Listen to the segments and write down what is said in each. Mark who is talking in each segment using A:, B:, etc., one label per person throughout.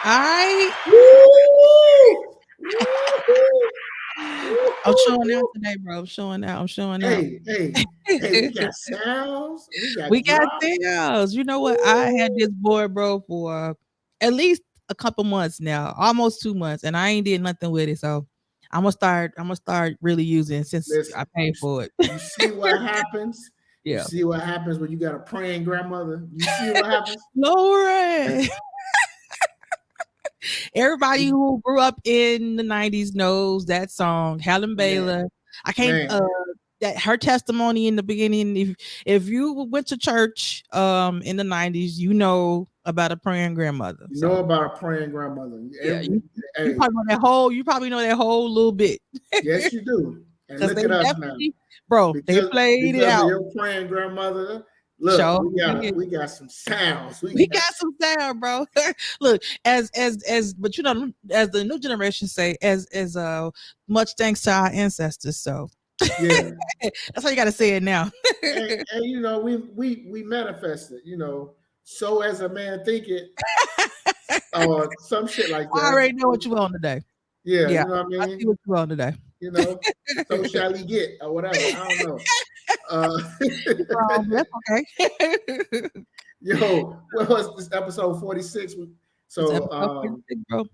A: All right.
B: Woo! Woo!
A: I'm showing out
B: Woo!
A: today, bro. I'm showing out. I'm showing out.
B: Hey, we got sounds, we got
A: We got
B: drops.
A: sales. You know what? I had
B: Woo!
A: this board, bro, for at least a couple months now, almost 2 months, and I ain't did nothing with it. So I'm gonna start really using it since I
B: Listen,
A: paid for it.
B: you see what happens? You
A: Yeah.
B: see what happens when you got a praying grandmother? You see what happens?
A: Lord. Everybody
B: You-
A: who grew up in the 90s knows that song, Helen
B: Man,
A: Baylor. I can't
B: man,
A: that her testimony in the beginning, if you went to church in the 90s, you know about a praying grandmother.
B: you know
A: So
B: about a praying grandmother.
A: yeah, you
B: Hey,
A: probably know that whole little bit.
B: yes, you do. And
A: Because
B: look
A: they
B: at us now.
A: definitely, bro, they played it
B: Because of
A: out.
B: your praying grandmother, look,
A: Show
B: we got some sounds.
A: we
B: We got
A: got some sound, bro. Look, but you know, as the new generation say, as much thanks to our ancestors. So
B: yeah.
A: that's how you got to say it now.
B: And you know, we manifest it, you know. So as a man think it, or some shit like
A: I
B: that.
A: already know what you want today.
B: Yeah,
A: Yeah,
B: you know what I
A: I see
B: mean?
A: what you want today.
B: You know, so shall he get or whatever. I don't know. Uh
A: That's okay.
B: yo, what was this episode 46?
A: It's
B: So
A: episode 46, bro.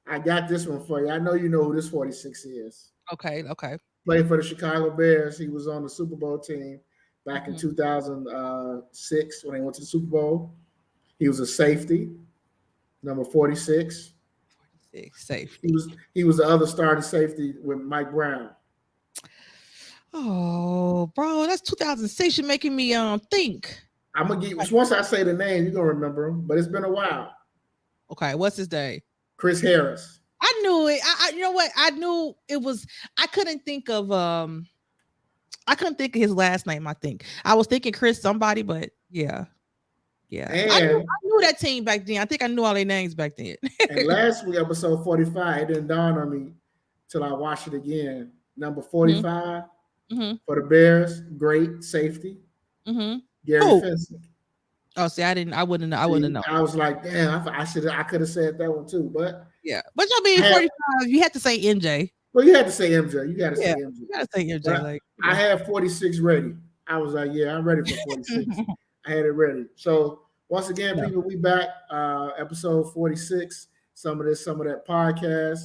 B: I got this one for you. I know you know who this 46 is.
A: Okay, okay.
B: Played for the Chicago Bears. He was on the Super Bowl team back in
A: Mhm.
B: 2006 when they went to the Super Bowl. He was a safety, number 46.
A: 46
B: He
A: safety.
B: was he was the other starting safety with Mike Brown.
A: Oh, bro, that's 2006. You're making me think.
B: I'm gonna get once I say the name, you're gonna remember him. But it's been a while.
A: Okay, what's his day?
B: Chris Harris.
A: I knew it. You know what? I knew it was. I couldn't think of I couldn't think of his last name. I think I was thinking Chris somebody, but yeah, yeah.
B: And
A: I knew that team back then. I think I knew all their names back then.
B: and last week, episode 45, it didn't dawn on me till I watched it again. Number
A: hmm
B: 45
A: hmm
B: for the Bears, great safety,
A: hmm
B: Gary
A: Who?
B: Fensick.
A: Oh, see, I didn't. I wouldn't. I wouldn't
B: See,
A: know.
B: I was like, damn, I could have said that one too. But
A: Yeah, but I mean,
B: I had
A: 45. You had to say NJ.
B: well, you had to say MJ. You got to say
A: Yeah,
B: MJ.
A: you gotta say NJ.
B: But
A: Like,
B: I had 46 ready. I was like, yeah, I'm ready for 46. I had it ready. So once again,
A: yeah.
B: people, we back. Episode 46. Some of that podcast.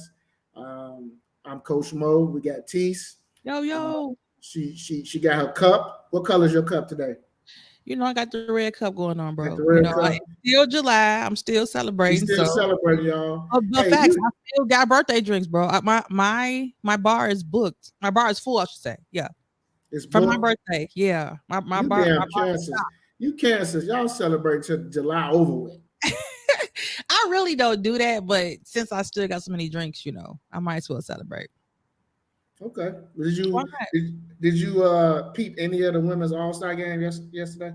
B: I'm Coach Mo. We got Tease.
A: Yo,
B: Uh,
A: yo.
B: she got her cup. What color is your cup today?
A: You know, I got the red cup going on,
B: Got
A: bro.
B: the
A: You
B: red
A: know,
B: cup.
A: it's still July. I'm still
B: We
A: celebrating.
B: still
A: So,
B: celebrating, y'all.
A: but
B: Hey,
A: facts,
B: you
A: I still got birthday drinks, bro. My bar is booked. My bar is full, I should say. Yeah,
B: it's
A: for my
B: booked.
A: birthday. Yeah,
B: You
A: my
B: damn
A: bar.
B: Kansas. You Kansas. Y'all celebrate till July over with.
A: I really don't do that, but since I still got so many drinks, you know, I might as well celebrate.
B: Okay.
A: Why not?
B: Did you peep any of the women's All Star game yesterday?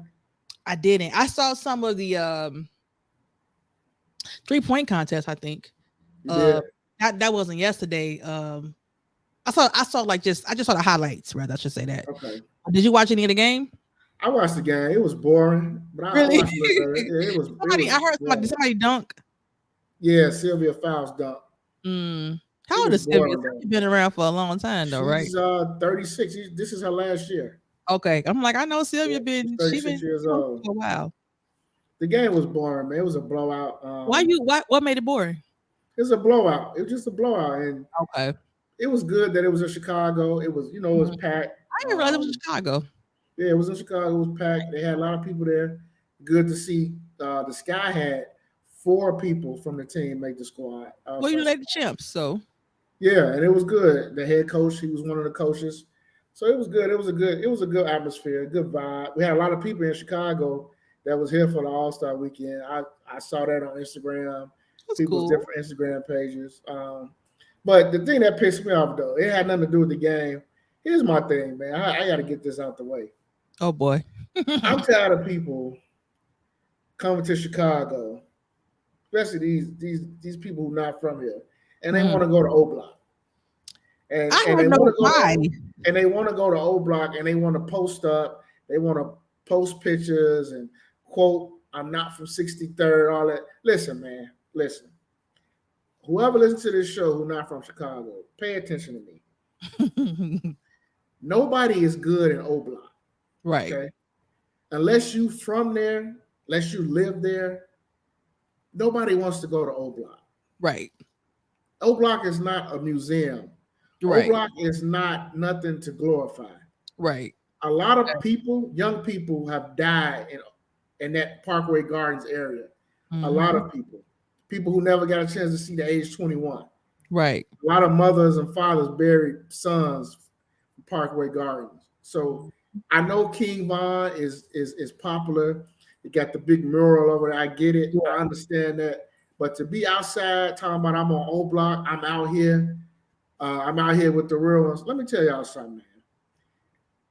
A: I didn't. I saw some of the 3-point contest. I think
B: You
A: uh
B: did.
A: that wasn't yesterday. I saw like I just saw the highlights. Rather, I should say that.
B: Okay.
A: Did you watch any of the game?
B: I watched the game. It was boring, but I
A: Really?
B: watched a little bit. Yeah, it
A: Somebody,
B: was
A: I heard somebody. Did
B: boring.
A: somebody dunk?
B: Yeah, Sylvia Fowles dunk.
A: Mm.
B: It
A: How old
B: was
A: is Sylvia?
B: boring though.
A: Sylvia been around for a long time, though, right?
B: She's 36. This is her last year.
A: Okay, I'm like, I know Sylvia
B: Yeah, she's
A: been. She
B: 36
A: been
B: years
A: for
B: old.
A: a while.
B: The game was boring, man. It was a blowout.
A: Why you? What made it boring?
B: It was a blowout. It was just a blowout, and
A: Okay.
B: it was good that it was in Chicago. It was, it was
A: Mhm.
B: packed.
A: I didn't realize it was in Chicago.
B: Yeah, it was in Chicago. It was packed. They had a lot of people there. Good to see. The Sky had 4 people from the team make the squad.
A: Well, you
B: So
A: know they the champs, so
B: yeah, and it was good. The head coach, he was one of the coaches, so it was good. It was a good atmosphere, a good vibe. We had a lot of people in Chicago that was here for the All Star weekend. I saw that on Instagram,
A: that's
B: people's
A: cool.
B: different Instagram pages. But the thing that pissed me off though, it had nothing to do with the game. Here's my thing, man. I got to get this out the way.
A: Oh boy.
B: I'm tired of people coming to Chicago, especially these people who not from here, and they want
A: Mhm.
B: to go to O Block, and
A: I
B: and
A: don't
B: they
A: know
B: want to go
A: why.
B: and they want to go to O Block, and they want to post up, they want to post pictures and quote, "I'm not from 63rd," all that. Listen, man, listen. whoever listens to this show who not from Chicago, pay attention to me. Nobody is good in O Block.
A: Right.
B: Okay. Unless you from there, unless you live there, nobody wants to go to O Block.
A: Right.
B: O Block is not a museum. O
A: Right.
B: Block is not nothing to glorify.
A: Right.
B: A lot of people, young people, have died in that Parkway Gardens area. A lot
A: Mm-hmm.
B: of people who never got a chance to see the age 21.
A: Right.
B: A lot of mothers and fathers buried sons in Parkway Gardens. So I know King Von is popular. You got the big mural over there. I get it.
A: Yeah.
B: I understand that. But to be outside talking about I'm on O Block, I'm out here with the real ones. Let me tell y'all something, man.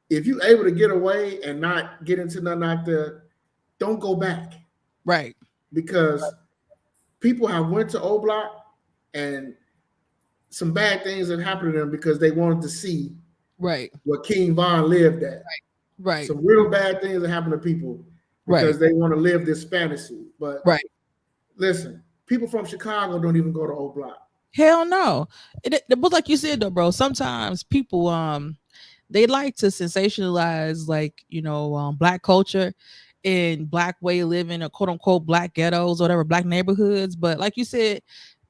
B: If you able to get away and not get into nothing out there, don't go back.
A: Right.
B: Because people have went to O Block and some bad things have happened to them because they wanted to see
A: Right.
B: where King Von lived at.
A: Right.
B: Some real bad things that happen to people
A: Right.
B: because they want to live this fantasy. But
A: Right.
B: listen, people from Chicago don't even go to O Block.
A: Hell no. But like you said though, bro, sometimes people they like to sensationalize like, black culture and black way of living or quote unquote black ghettos or whatever, black neighborhoods. But like you said,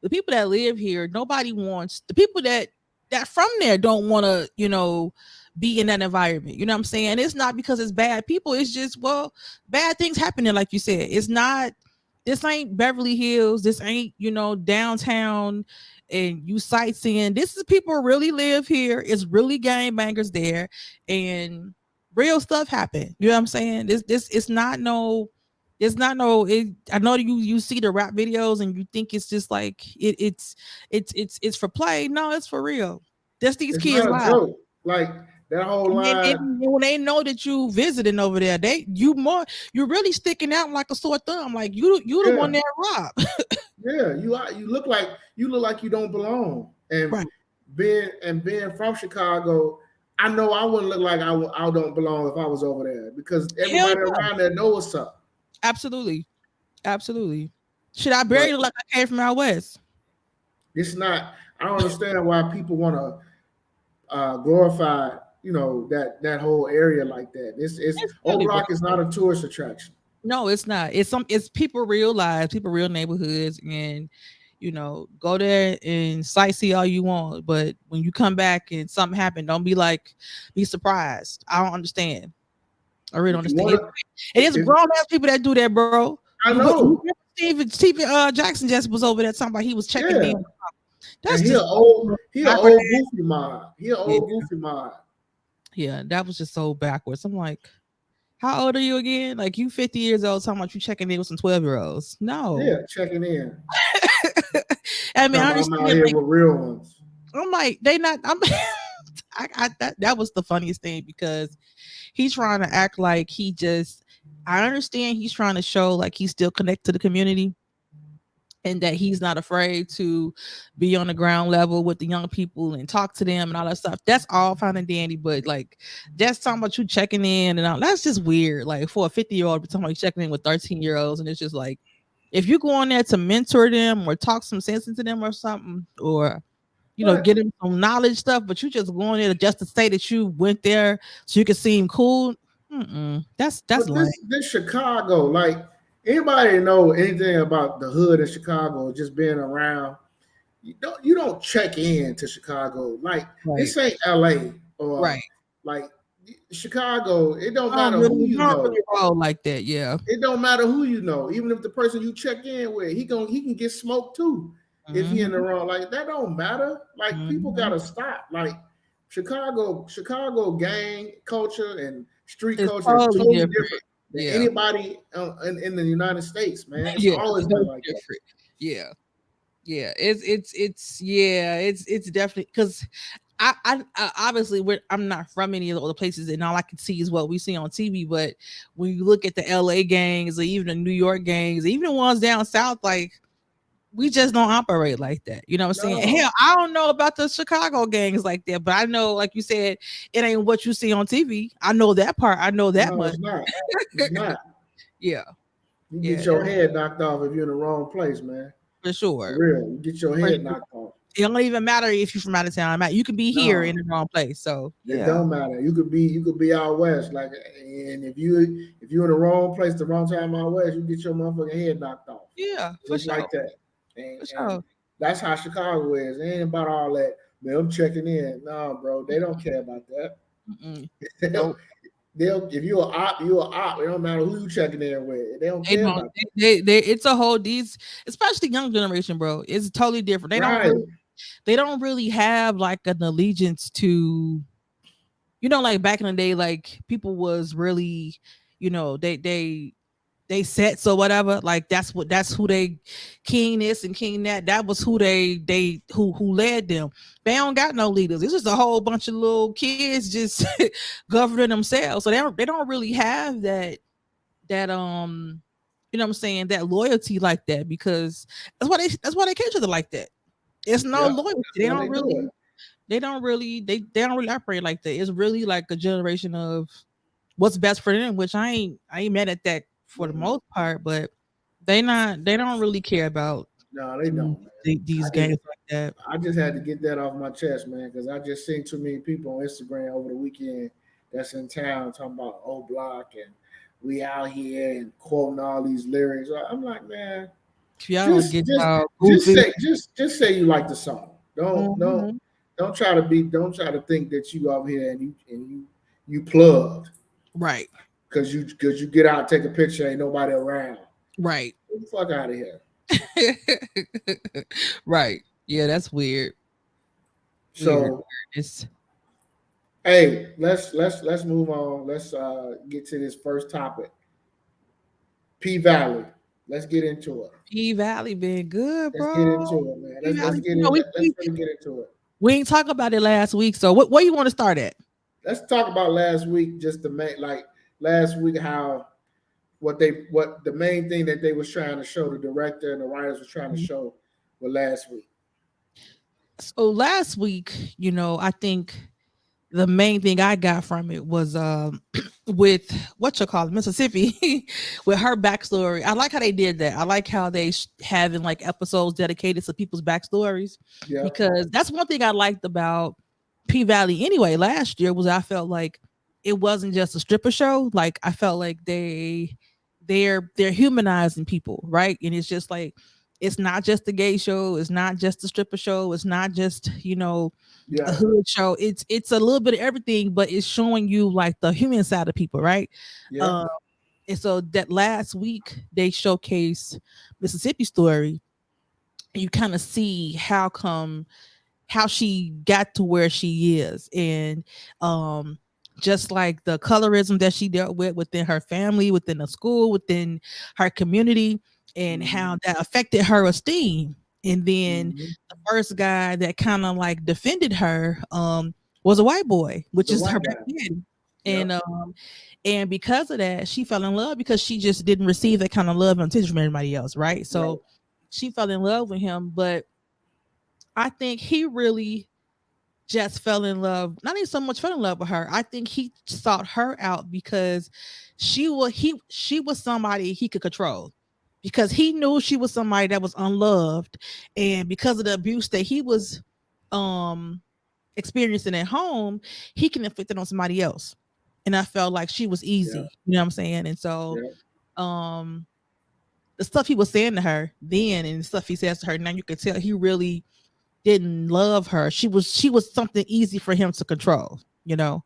A: the people that live here, nobody wants the people that from there don't want to, be in that environment. You know what I'm saying? It's not because it's bad people. It's just, well, bad things happening, like you said. It's not, this ain't Beverly Hills. This ain't, downtown and you sightseeing. This is people really live here. It's really gang bangers there, and real stuff happen. You know what I'm saying? This it's not no I know that you see the rap videos and you think it's just like it's for play. No, it's for real. That's these
B: It's
A: kids
B: not a
A: live.
B: joke. Like that whole line.
A: And when they know that you visiting over there, you're really sticking out like a sore thumb. Like you the one
B: Yeah,
A: that robbed.
B: yeah. You look like you don't belong. And
A: Right.
B: being from Chicago, I know I wouldn't look like I don't belong if I was over there because
A: Hell
B: everybody
A: yeah.
B: around there know what's up.
A: Absolutely. Absolutely. Should I bury
B: But
A: you like I came from out west?
B: it's not. I don't understand why people want to glorify, that whole area like that. It's
A: It's
B: O
A: silly, bro.
B: Block is not a tourist attraction.
A: No, it's not. It's people real lives, people real neighborhoods, and go there and sightsee all you want. But when you come back and something happened, don't be surprised. I don't understand. I really don't
B: If you
A: understand.
B: want to,
A: It is
B: if
A: grown ass people that do that, bro.
B: I
A: You
B: know,
A: Steven Jackson just was over there talking about he was checking
B: yeah,
A: in.
B: and
A: That's just
B: he an
A: backward.
B: old goofy mod. He an
A: Yeah,
B: old goofy mod.
A: yeah, that was just so backwards. I'm like, how old are you again? Like you 50 years old talking about you checking in with some 12-year-olds. No.
B: Yeah, checking in.
A: I mean, I
B: Talking about I'm out
A: understand
B: here
A: like
B: with real ones.
A: I'm like, they not I'm that was the funniest thing because he's trying to act like I understand he's trying to show like he's still connected to the community and that he's not afraid to be on the ground level with the young people and talk to them and all that stuff. That's all fine and dandy, but like just talking about you checking in and all that's just weird. Like for a 50-year-old talking about you checking in with 13-year-olds, and it's just like if you go on there to mentor them or talk some sense into them or something, or get
B: But
A: them some knowledge stuff, but you just going there just to say that you went there so you can seem cool. That's
B: but
A: lame.
B: this Chicago, like anybody know anything about the hood in Chicago, just being around, you don't check in to Chicago. Like
A: Right,
B: this ain't LA or
A: right.
B: like Chicago. It don't
A: I don't
B: matter who
A: really,
B: you
A: I don't
B: know.
A: really roll like that. Yeah.
B: It don't matter who you know. Even if the person you check in with, he can get smoked too if he in the
A: Hmm.
B: wrong. Like that don't matter. Like people
A: Hmm.
B: gotta stop. Like Chicago gang culture and street
A: It's
B: culture is
A: totally
B: totally
A: different.
B: different than
A: Yeah.
B: anybody in the United States, man. It's
A: Yeah.
B: always been
A: Totally
B: like that.
A: different. Yeah. Yeah. It's definitely because I obviously I'm not from any of the places, and all I can see is what we see on TV. But when you look at the LA gangs, or even the New York gangs, even the ones down south, like we just don't operate like that. You know what I'm saying?
B: No,
A: Hell, I don't know about the Chicago gangs like that, but I know, like you said, it ain't what you see on TV. I know that part. I know that
B: no,
A: much.
B: it's not. It's not.
A: Yeah,
B: You get
A: yeah,
B: your head knocked off if you're in the wrong place, man.
A: for
B: For
A: sure.
B: real. You get your
A: For
B: head
A: sure.
B: knocked off.
A: It don't even matter if you're from out of town. You can be here in
B: No,
A: the wrong place. So
B: it
A: yeah,
B: don't matter. You could be out west, like, and if you're in the wrong place, the wrong time out west, you get your motherfucking head knocked off,
A: yeah, for
B: just
A: sure,
B: like that. And
A: for
B: that's how Chicago is. It ain't about all that. Man, I'm checking in. No, bro, they don't care about that.
A: sure.
B: they'll,
A: Nope.
B: they'll if you're an op, you're an op. It don't matter who you checking in with. They don't
A: They
B: care
A: don't.
B: about that.
A: It's a whole these, especially young generation, bro. It's totally different.
B: Right.
A: They don't really have like an allegiance to, like back in the day, like people was really, they sets or whatever. Like that's who they king this and king that. That was who who led them. They don't got no leaders. It's just a whole bunch of little kids just governing themselves. So they don't really have that what I'm saying, that loyalty like that, because that's why they catch each other like that. It's no
B: Yep.
A: loyalty.
B: That's why they do it.
A: They don't really operate like that. It's really like a generation of what's best for them, which I ain't mad at that for the
B: Mm-mm.
A: most part, but they don't really care about
B: No, they don't, man.
A: these
B: I just
A: games like that.
B: I just had to get that off my chest, man, because I just seen too many people on Instagram over the weekend that's in town talking about O Block and we out here and quoting all these lyrics. I'm like, man,
A: If y'all
B: just
A: get
B: just just
A: goofy.
B: say just say you like the song. Don't don't
A: Mhm.
B: don't try to think that you over here and you plugged
A: Right.
B: because you get out take a picture ain't nobody around.
A: Right.
B: Get the fuck out of here.
A: Right. Yeah, that's weird. Weird.
B: So
A: It's
B: hey, let's move on. Let's get to this first topic. P Valley. Let's get into it.
A: P Valley been good,
B: Let's get
A: bro.
B: into it, man.
A: P
B: Let's
A: Valley,
B: get in. Let's really get into it.
A: we ain't talk about it last week. So what you want to start at?
B: Let's talk about last week. Just the main, like last week, how what the main thing that they was trying to show, the director and the writers was trying to show, with last week.
A: So last week, I think the main thing I got from it was with what you call it, Mississippi, with her backstory. I like how they did that. I like how they having like episodes dedicated to people's backstories,
B: Yeah,
A: because that's one thing I liked about P Valley anyway. Last year was, I felt like it wasn't just a stripper show. Like I felt like they're humanizing people, right? And it's just like, it's not just a gay show, it's not just a stripper show, it's not just a
B: yeah,
A: hood show. It's a little bit of everything, but it's showing you like the human side of people, right?
B: yeah,
A: um and so that last week they showcased Mississippi story, and you kind of see how she got to where she is, and um just like the colorism that she dealt with within her family, within the school, within her community, and
B: mm-hmm.
A: how that affected her esteem. And then
B: Mm-hmm.
A: the first guy that kind of like defended her was a white boy, which
B: The
A: is her
B: white
A: back
B: guy.
A: then. and
B: Yep.
A: and because of that, she fell in love, because she just didn't receive that kind of love and attention from everybody else, right?
B: Right.
A: So she fell in love with him, but I think he really just fell in love, not even so much fell in love with her. I think he sought her out because she was somebody he could control, because he knew she was somebody that was unloved, and because of the abuse that he was um experiencing at home, he can inflict it on somebody else. And I felt like she was
B: Yeah,
A: easy, you know what I'm saying? And so
B: yeah,
A: um the stuff he was saying to her then and the stuff he says to her now, you can tell he really didn't love her. She was something easy for him to control, you know.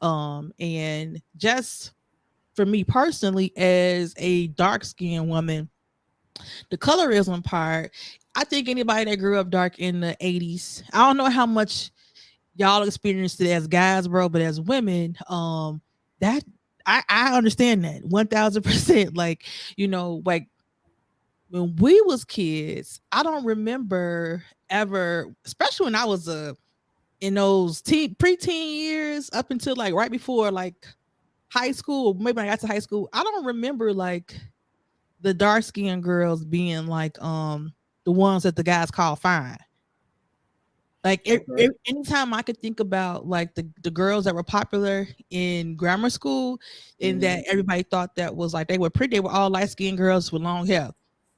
A: And just for me personally, as a dark skinned woman, the colorism part, I think anybody that grew up dark in the 80s, I don't know how much y'all experienced it as guys, bro, but as women, that I understand that 1000%. Like, like when we was kids, I don't remember ever, especially when I was in those preteen years up until like right before like high school, maybe when I got to high school, I don't remember like the dark skinned girls being like the ones that the guys call fine. Like
B: okay,
A: anytime I could think about like the girls that were popular in grammar school, and
B: mm-hmm.
A: that everybody thought that was like they were pretty, they were all light skinned girls with long hair.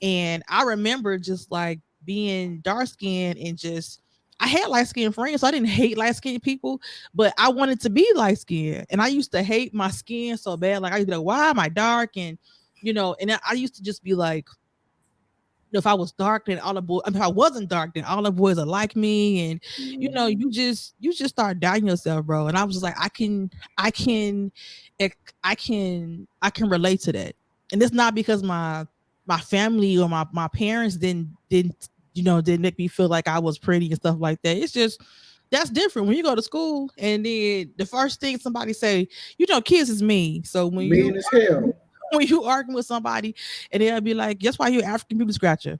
A: And I remember just like being dark skinned and just I had light skinned friends, so I didn't hate light skinned people, but I wanted to be light skinned. And I used to hate my skin so bad. Like I used to be like, why am I dark? And and I used to just be like, if I was dark, then all the boys. If I wasn't dark, then all the boys are like me, and
B: Mhm.
A: you just start doubting yourself, bro. And I was just like, I can, I can relate to that, and it's not because my family or my parents didn't make me feel like I was pretty and stuff like that. It's just that's different when you go to school and then the first thing somebody say, kids is mean. So when you
B: Mean as hell.
A: when you arguing with somebody and they'll be like, guess why you African beauty scratcher?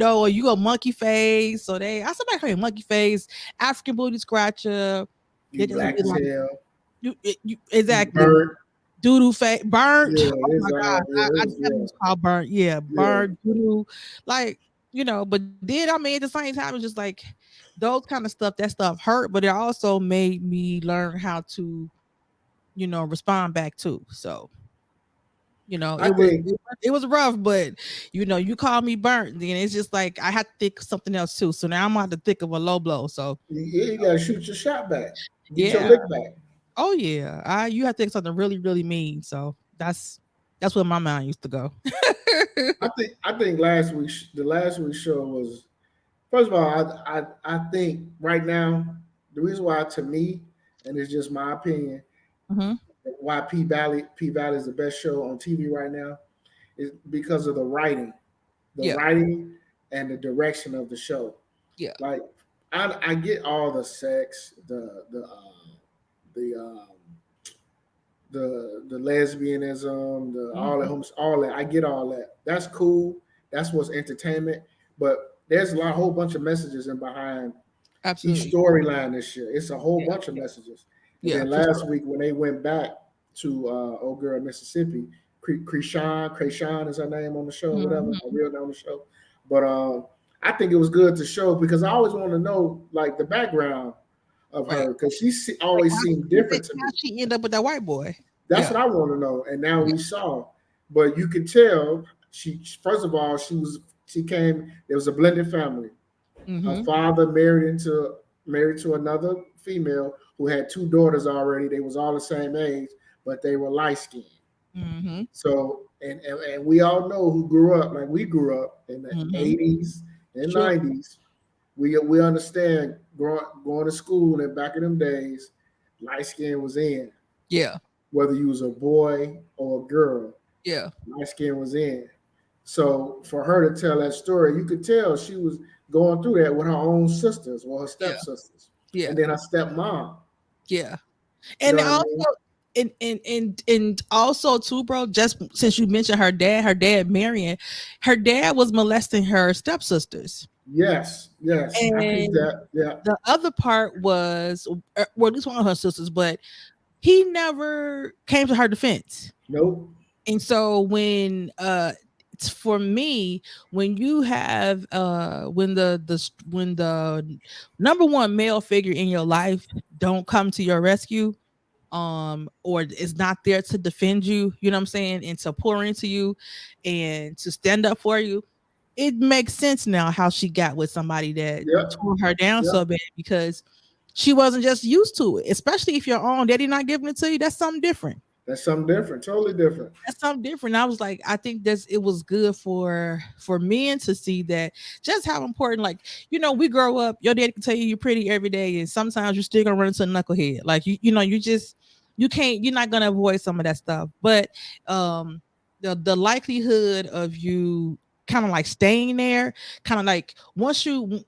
A: Or you go monkey face, or somebody call you monkey face, African booty scratcher. They
B: You
A: just
B: black
A: be
B: as
A: like,
B: hell.
A: you
B: You
A: exactly
B: burnt.
A: doo face, burnt.
B: Yeah,
A: Oh my
B: it's
A: god,
B: all. Yeah,
A: I
B: it's
A: just have
B: yeah,
A: to call burnt. Yeah,
B: yeah.
A: burnt doo like But then I mean, at the same time, it's just like those kind of stuff. That stuff hurt, but it also made me learn how to respond back too. So
B: I think
A: it was rough, but you call me burnt, then it's just like I had to think of something else too. So now I'm gonna have to think of a low blow. So
B: you gotta shoot your shot back, get your
A: yeah,
B: lick back.
A: oh yeah, you have to think of something really really mean. So that's where my mind used to go.
B: I think the last week's show was first of all. I think right now the reason why to me, and it's just my opinion,
A: Hmm.
B: why P Valley is the best show on TV right now is because of the
A: Yeah,
B: writing and the direction of the show.
A: yeah,
B: Like I get all the sex, the the lesbianism, the
A: hmm,
B: all that. I get all that. That's cool. That's what's entertainment. But there's a whole bunch of messages in behind each
A: absolutely.
B: storyline this year. It's a whole
A: Yeah,
B: bunch of messages. And
A: yeah,
B: then
A: for
B: last
A: sure.
B: week when they went back to old girl Mississippi, Krishan is her name on the show, whatever, her
A: Hmm.
B: real name on the show. But I think it was good to show because I always want to know like the background of
A: Right.
B: her because
A: Like
B: always seemed different to
A: how
B: me.
A: she end up with that white boy?
B: That's
A: Yeah,
B: what I want to know. And now
A: yeah.
B: we saw, but you could tell she first of all she came. There was a blended family. Her
A: Hmm.
B: father married to another female who had two daughters already. They was all the same age, but they were light skinned.
A: Hmm.
B: So and we all know who grew up like we grew up in the
A: Hmm.
B: 80s and
A: Sure.
B: 90s. We understand going to school and back in them days, light skin was in.
A: Yeah,
B: Whether you was a boy or a girl,
A: yeah,
B: light skin was in. So for her to tell that story, you could tell she was going through that with her own sisters or her
A: yeah,
B: stepsisters,
A: yeah,
B: and then her stepmom.
A: yeah.
B: You know
A: And
B: what I
A: also,
B: mean?
A: and also too, bro. Just since you mentioned her dad marrying, her dad was molesting her stepsisters,
B: Yes, yes, I peeped
A: and
B: that. Yeah,
A: the other part was, well, at least one of her sisters, but he never came to her defense.
B: nope.
A: And so it's for me, when you have when the number one male figure in your life don't come to your rescue, or is not there to defend you, you know what I'm saying, and to pour into you and to stand up for you, it makes sense now how she got with somebody that
B: Yep,
A: tore her down
B: yep.
A: so bad, because she wasn't just used to it, especially if your own daddy not giving it to you. That's something different.
B: That's something different, totally different.
A: That's something different. I was like, I think it was good for men to see that, just how important, like, we grow up, your dad can tell you you're pretty every day, and sometimes you're still gonna run into a knucklehead. Like, you can't, you're not gonna avoid some of that stuff. But the likelihood of you kind of like staying there, kind of like once you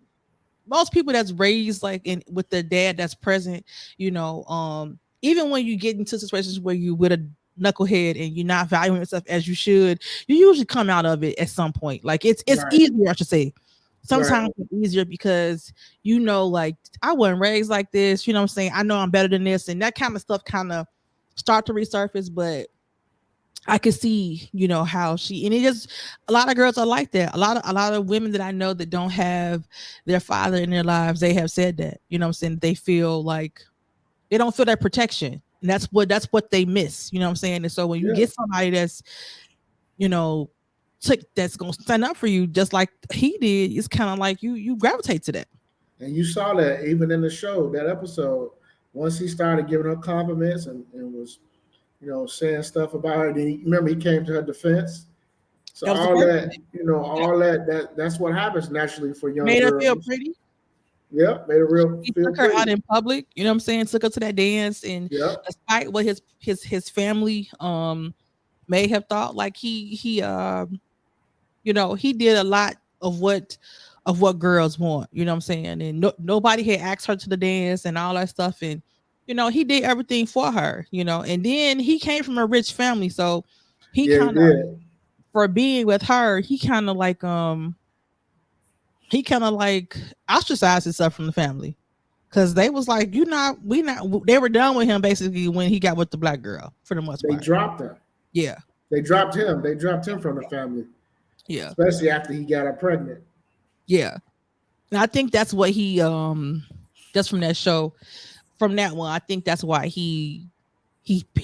A: most people that's raised like in with their dad that's present, even when you get into situations where you with a knucklehead and you're not valuing yourself as you should, you usually come out of it at some point. Like it's
B: Right,
A: easier, I should say.
B: right.
A: Sometimes it's easier because like, I wasn't raised like this, you know what I'm saying? I know I'm better than this, and that kind of stuff kind of start to resurface. But I could see, how and it just a lot of girls are like that. A lot of women that I know that don't have their father in their lives, they have said that. You know what I'm saying? They feel like they don't feel that protection. And that's what they miss. You know what I'm saying? And so when you
B: Yeah,
A: get somebody that's, you know, that's gonna stand up for you just like he did, it's kind of like you gravitate to that.
B: And you saw that even in the show, that episode. Once he started giving her compliments and was, saying stuff about her, then remember he came to her defense. So
A: That was the
B: all
A: first
B: that,
A: thing.
B: all that's what happens naturally for young
A: Made her feel
B: girls.
A: pretty.
B: Yep, made her real
A: He
B: feel
A: took her out
B: pretty.
A: in public, you know what I'm saying? Took her to that dance, and
B: Yep,
A: despite what his family may have thought, like he did a lot of what girls want, you know what I'm saying? And nobody had asked her to the dance and all that stuff, and he did everything for her, and then he came from a rich family, so he
B: yeah, he
A: kind of,
B: did.
A: for being with her, he kind of like ostracized himself from the family. Cause they was like, you not, we not. They were done with him basically when he got with the black girl, for the most
B: They
A: part.
B: dropped her.
A: Yeah,
B: They dropped him. They dropped him from the family,
A: yeah,
B: especially after he got her pregnant.
A: yeah. And I think that's what he just from that show, from that one. I think that's why he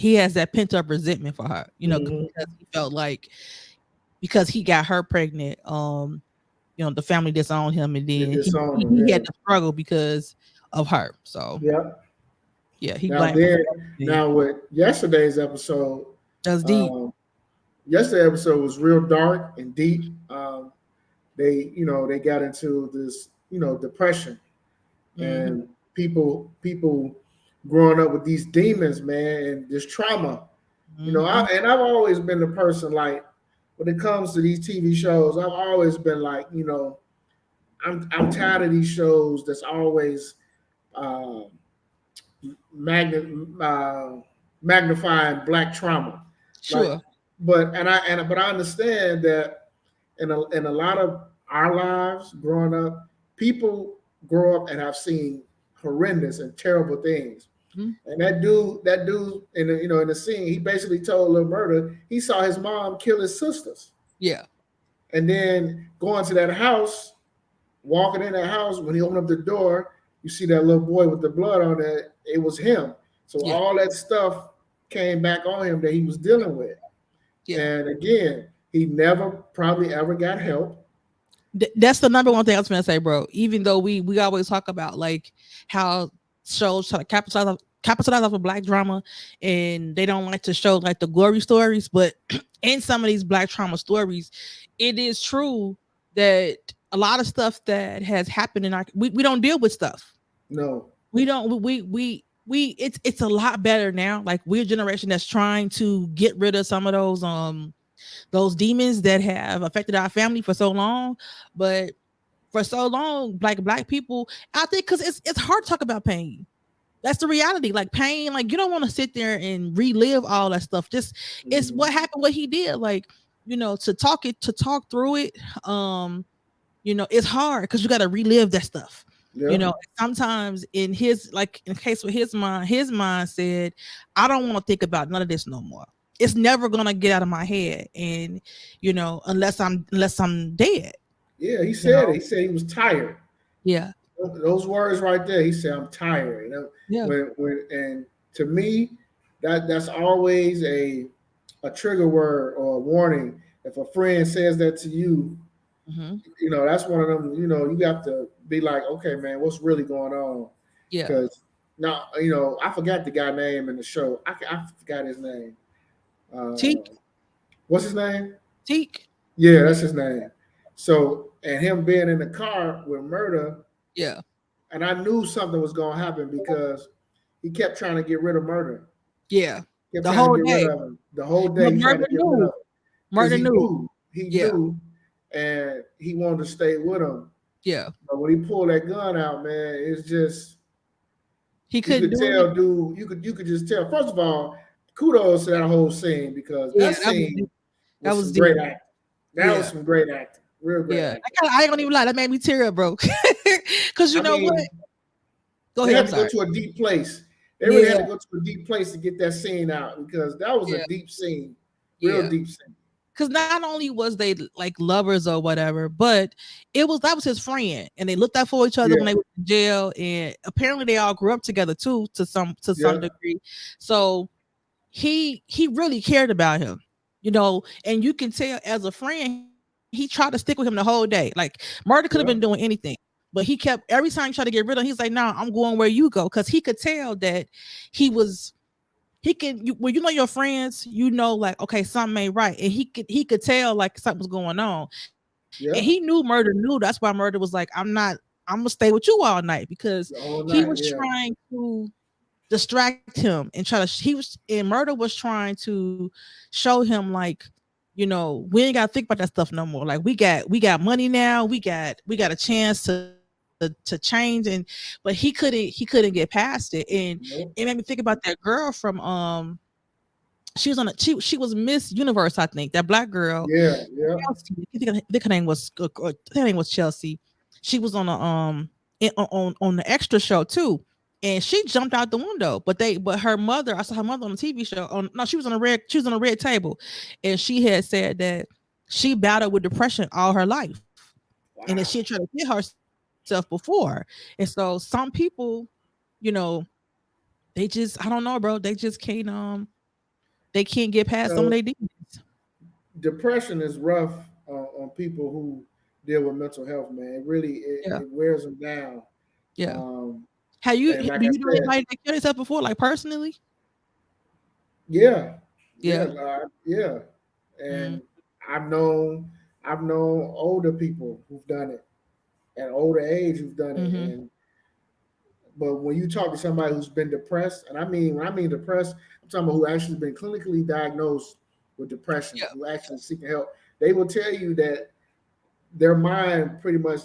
A: has that pent up resentment for her.
B: Hmm.
A: Because he felt like because he got her pregnant, the family disowned him, and
B: They
A: then
B: disowned him.
A: he
B: Yeah.
A: had to struggle because of her. So
B: Yep.
A: yeah, he
B: Now
A: blamed her
B: then,
A: for everything.
B: now with yesterday's episode,
A: That's deep.
B: um, yesterday's episode was real dark and deep. They got into this, depression
A: Hmm.
B: and people growing up with these demons, man, and this trauma.
A: Hmm.
B: I've always been the person like when it comes to these TV shows, I've always been like, I'm tired of these shows that's always uh, magna, uh, magnifying black trauma. Like,
A: Sure.
B: but I understand that in a lot of our lives growing up, people grow up and have seen horrendous and terrible things.
A: Mhm.
B: And that dude in the scene, he basically told Lil Murder he saw his mom kill his sisters,
A: Yeah.
B: and then going to that house, walking in that house. When he opened up the door, you see that little boy with the blood on it. It was him. So
A: Yeah.
B: all that stuff came back on him that he was dealing with.
A: Yeah.
B: And again, he never probably ever got help.
A: That's the number one thing I was gonna say, bro. Even though we always talk about like how shows try to capitalize off of black drama, and they don't like to show like the glory stories, but in some of these black trauma stories, it is true that a lot of stuff that has happened in our we don't deal with stuff.
B: No.
A: We don't we it's a lot better now. Like we're a generation that's trying to get rid of some of those demons that have affected our family for so long. But for so long, like black people, I think because it's hard to talk about pain. That's the reality. Like pain, like you don't want to sit there and relive all that stuff. Just it's
B: Mhm.
A: what happened, what he did. Like, to talk through it, it's hard because you gotta relive that stuff.
B: Yeah.
A: Sometimes in the case with his mind said, I don't want to think about none of this no more. It's never gonna get out of my head. And unless I'm dead,
B: Yeah. He
A: you
B: said it.
A: know.
B: He said he was tired.
A: Yeah.
B: Those words right there. He said, "I'm tired."
A: Yeah.
B: And to me, that's always a trigger word or a warning. If a friend says that to you,
A: Hmm.
B: that's one of them. You have to be like, okay, man, what's really going on?
A: Yeah.
B: Because now, I forgot the guy name in the show. I forgot his name.
A: Teak.
B: What's his name?
A: Teak.
B: Yeah, that's his name. So, and him being in the car with Murder,
A: Yeah.
B: and I knew something was going to happen because he kept trying to get rid of Murder.
A: Yeah.
B: Kept
A: The
B: trying to
A: whole
B: get rid
A: day.
B: of him. The whole day
A: But
B: he tried
A: murder
B: to get rid of
A: knew.
B: him because
A: Murder knew.
B: he
A: Yeah.
B: knew, and he wanted to stay with him.
A: Yeah.
B: But when he pulled that gun out, man, it's just
A: He
B: you
A: couldn't
B: could
A: do it.
B: tell, dude. You could just tell. First of all, kudos to that whole scene because
A: Yeah,
B: that
A: that was deep.
B: scene
A: That
B: was
A: was
B: some great
A: deep.
B: acting. That was
A: Yeah.
B: some great acting, real great
A: Yeah.
B: acting.
A: I ain't gonna even lie, that made me tear up, bro. Cause you
B: I
A: know what?
B: mean,
A: Go
B: they
A: ahead,
B: had
A: I'm
B: to go
A: sorry.
B: to a deep place. They really had
A: Yeah,
B: to go to a deep place to get that scene out because that was a
A: yeah,
B: deep scene, real
A: yeah.
B: deep scene.
A: Cause not only was they like lovers or whatever, but that was his friend. And they looked out for each other when
B: Yeah,
A: they were in jail. And apparently they all grew up together too, to some
B: yeah,
A: degree. So he really cared about him. And you can tell as a friend, he tried to stick with him the whole day. Like Murder could have been doing
B: Yeah.
A: anything, but he kept every time he tried to get rid of him, he's like, "Nah, I'm going where you go," because he could tell that he was. When you know your friends, like, okay, something ain't right, and he could tell like something was going on, and he knew
B: Yeah.
A: Murder knew. That's why Murder was like, I'm gonna stay with you all night because
B: All
A: he was
B: night. Yeah.
A: trying to distract him and try to and Murder was trying to show him like, we ain't gotta think about that stuff no more. Like we got money now, we got a chance to change, but he couldn't get past it. And it made
B: Nope.
A: me think about that girl from she was on a she was Miss Universe, I think, that black girl.
B: Yeah. Yeah.
A: Chelsea. I think her name was her name was Chelsea. She was on on the extra show too, and she jumped out the window. But her mother, I saw her mother on the TV show. On no, she was on a red table, and she had said that she battled with depression all her life, and that she had
B: Wow.
A: tried to kill herself before. And so some people, you know, they just I don't know, bro. They just they can't get past some of
B: So
A: their demons.
B: depression is rough on people who deal with mental health, man. It really
A: Yeah,
B: it wears them down.
A: yeah.
B: Um,
A: Have you
B: and like
A: do
B: I
A: you know
B: said,
A: anybody that killed themselves before, like personally?
B: yeah, yeah,
A: Yeah.
B: yeah.
A: Mm,
B: And I've known I've known older people who've done it at older age who've done it.
A: mhm.
B: And but when you talk to somebody who's been depressed, and I mean when I mean depressed, I'm talking about who actually been clinically diagnosed with depression,
A: Yeah,
B: who actually seeking help, they will tell you that their mind pretty much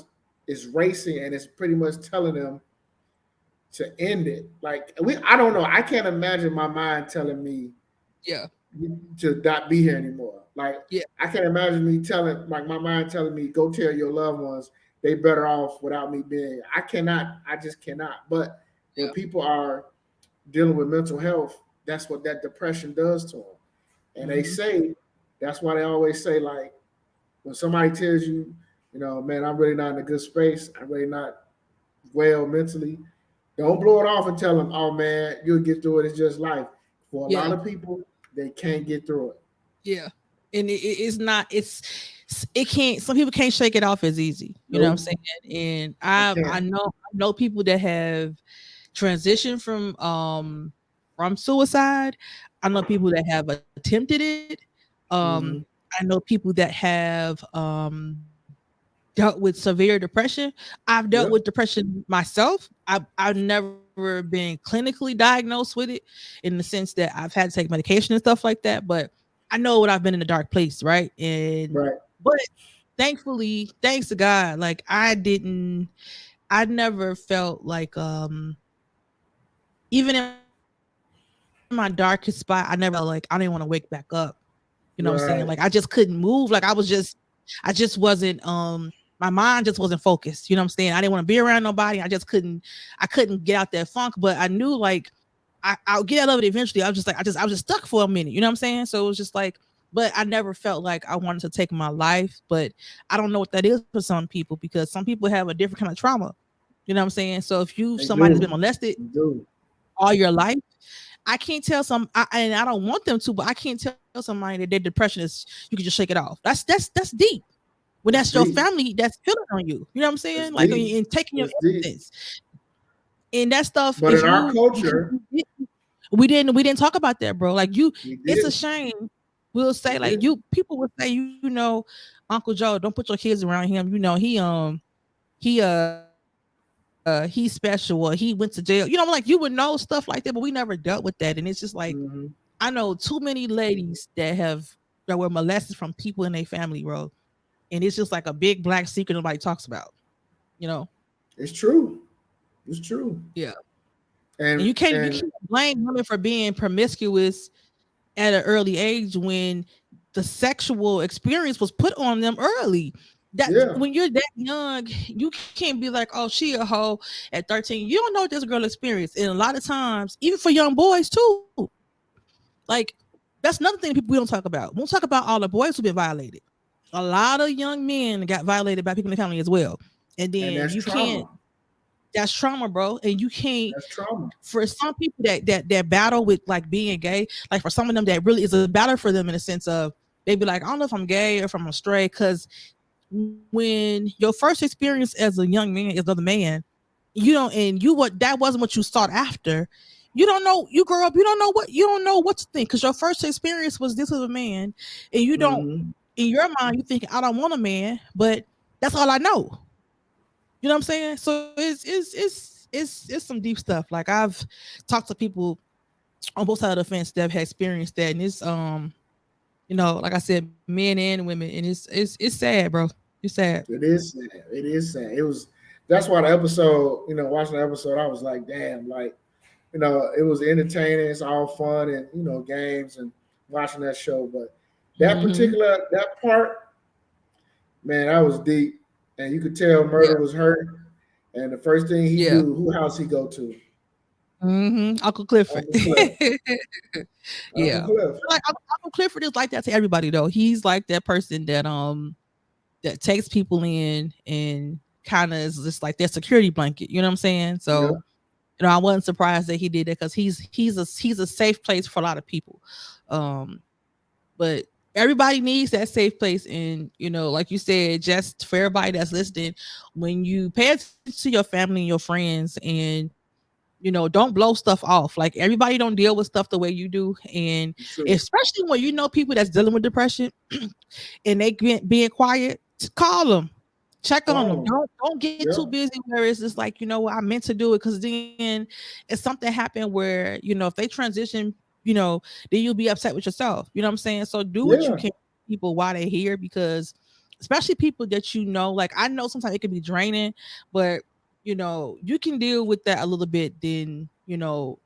B: is racing and it's pretty much telling them to end it. Like I don't know. I can't imagine my mind telling me
A: yeah,
B: to not be here anymore. Like
A: yeah,
B: I can't imagine me telling, like my mind telling me, go tell your loved ones they better off without me being here. I cannot. I just cannot. But when
A: yeah.
B: people are dealing with mental health, that's what that depression does to them. And they
A: Mhm.
B: say that's why they always say like when somebody tells you, man, I'm really not in a good space. I'm really not well mentally. Don't blow it off and tell them, oh man, you'll get through it. It's just life. For a lot
A: Yeah,
B: of people, they can't get through it.
A: yeah. And it's not it can't some people can't shake it off as easy. You know what I'm
B: Nope,
A: saying? And
B: they
A: I know people that have transitioned from suicide. I know people that have attempted it. Um
B: hmm
A: I know people that have dealt with severe depression. I've dealt with
B: Yep.
A: depression myself. I've never been clinically diagnosed with it in the sense that I've had to take medication and stuff like that, but I know what I've been in a dark place, right? And
B: Right.
A: but thankfully, thanks to God, like I never felt like even in my darkest spot, I never felt like I didn't want to wake back up. You know what I'm saying? Like I just couldn't
B: Right.
A: move. I just wasn't my mind just wasn't focused. You know what I'm saying? I didn't want to be around nobody. I couldn't get out that funk, but I knew like I'll get out of it eventually. I was just stuck for a minute. You know what I'm saying? So it was just like, but I never felt like I wanted to take my life. But I don't know what that is for some people because some people have a different kind of trauma. You know what I'm saying? So if you
B: They
A: somebody that's been
B: do.
A: molested
B: They do.
A: all your life, I can't tell and I don't want them to, but I can't tell somebody that their depression is you can just shake it off. That's deep. When that's
B: It's
A: your
B: deep.
A: family that's killing on you. You know what I'm saying?
B: It's
A: Like
B: deep.
A: and taking your
B: It's deep.
A: innocence. And that stuff
B: But
A: is
B: in our culture,
A: we didn't talk about that, bro. Like
B: we
A: it's a
B: did.
A: shame. We'll
B: We
A: say like
B: did.
A: people would say, Uncle Joe, don't put your kids around him. He he's special or he went to jail. I'm like, you would know stuff like that, but we never dealt with that. And it's just like
B: hmm
A: I know too many ladies that were molested from people in their family, bro. And it's just like a big black secret nobody talks about, you know?
B: It's true. It's true.
A: Yeah. And
B: And
A: you can't blame women for being promiscuous at an early age when the sexual experience was put on them early. That
B: yeah,
A: when you're that young, you can't be like, "Oh, she a hoe at 13." You don't know what this girl experienced, and a lot of times, even for young boys too, like that's another thing people we don't talk about. We don't talk about all the boys who've been violated. A lot of young men got violated by people in the family as well, and
B: and
A: then
B: that's
A: you can't.
B: trauma.
A: That's trauma, bro, and you can't
B: That's trauma.
A: for some people that battle with like being gay, like for some of them that really is a battle for them in a sense of they'd be like, I don't know if I'm gay or if I'm straight, because when your first experience as a young man, as another man, you don't, and you what that wasn't what you sought after. You don't know. You grow up. You don't know what to think, because your first experience was this with a man, and you don't.
B: Mm-hmm.
A: In your mind, you think I don't want a man, but that's all I know. You know what I'm saying? So it's some deep stuff. Like I've talked to people on both sides of the fence that have experienced that, and it's like I said, men and women, and it's sad, bro. It's sad.
B: It is sad. It is sad. It was. That's why the episode, watching the episode, I was like, damn, like, it was entertaining. It's all fun and games and watching that show. But
A: Hmm.
B: that part, man, that was deep, and you could tell
A: Yeah,
B: Murder was hurt. And the first thing he
A: yeah.
B: do, who house he go to?
A: Uncle Clifford.
B: Uncle Cliff. Uncle
A: Yeah,
B: Cliff.
A: like Uncle Clifford is like that to everybody though. He's like that person that takes people in and kind of is just like their security blanket. You know what I'm saying?
B: Yeah,
A: So I wasn't surprised that he did that, because he's a safe place for a lot of people. Um, but everybody needs that safe place, and like you said, just for everybody that's listening, when you pay attention to your family and your friends, and don't blow stuff off. Like everybody don't deal with stuff the way you do, and
B: it's true.
A: especially when you know people that's dealing with depression and they being quiet, just call them, check on them.
B: Call him.
A: Don't get too
B: Yeah,
A: busy where it's just like, what, I meant to do it, because then if something happened where if they transition, then you'll be upset with yourself. You know what I'm saying? So do what you
B: yeah,
A: can for people while they're here, because especially people that like I know sometimes it can be draining, but you can deal with that a little bit. Then you,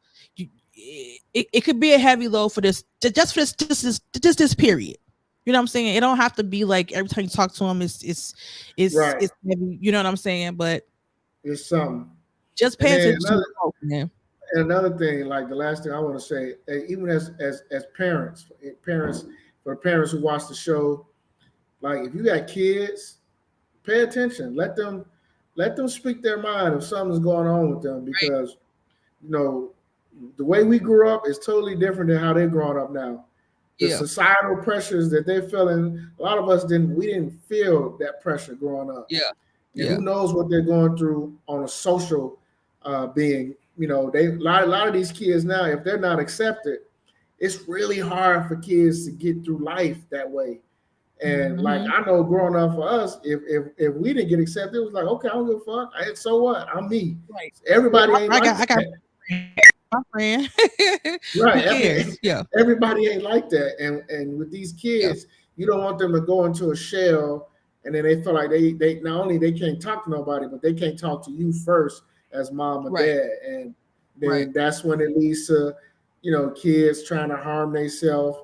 A: it could be a heavy load for this, just for this period. You know what I'm saying? It don't have to be like every time you talk to them,
B: right.
A: it's heavy. You know what I'm saying? But
B: It's something.
A: just
B: And
A: pay
B: then
A: attention to your folks, man.
B: another thing, like the last thing I want to say, even as parents, parents for parents who watch the show, like if you got kids, pay attention. Let them speak their mind if something's going on with them,
A: Right.
B: because you know the way we grew up is totally different than how they're growing up now. The
A: Yeah.
B: societal pressures that they're feeling, a lot of us didn't. We didn't feel that pressure growing up,
A: Yeah.
B: and
A: Yeah.
B: who knows what they're going through on a social being. They a lot of these kids now, if they're not accepted, it's really hard for kids to get through life that way. And like
A: Hmm.
B: I know, growing up for us, if we didn't get accepted, it was like, okay, I don't give a fuck. So what? I'm me.
A: Right. Yeah.
B: Everybody ain't like
A: I got
B: that.
A: my friend. Who
B: Right.
A: cares? Yeah.
B: Everybody ain't like that. And with these
A: Yeah.
B: kids, you don't want them to go into a shell and then they feel like they not only they can't talk to nobody, but they can't talk to you first as mom or
A: Right.
B: dad. And
A: Right.
B: then that's when it leads to, kids trying to harm themselves,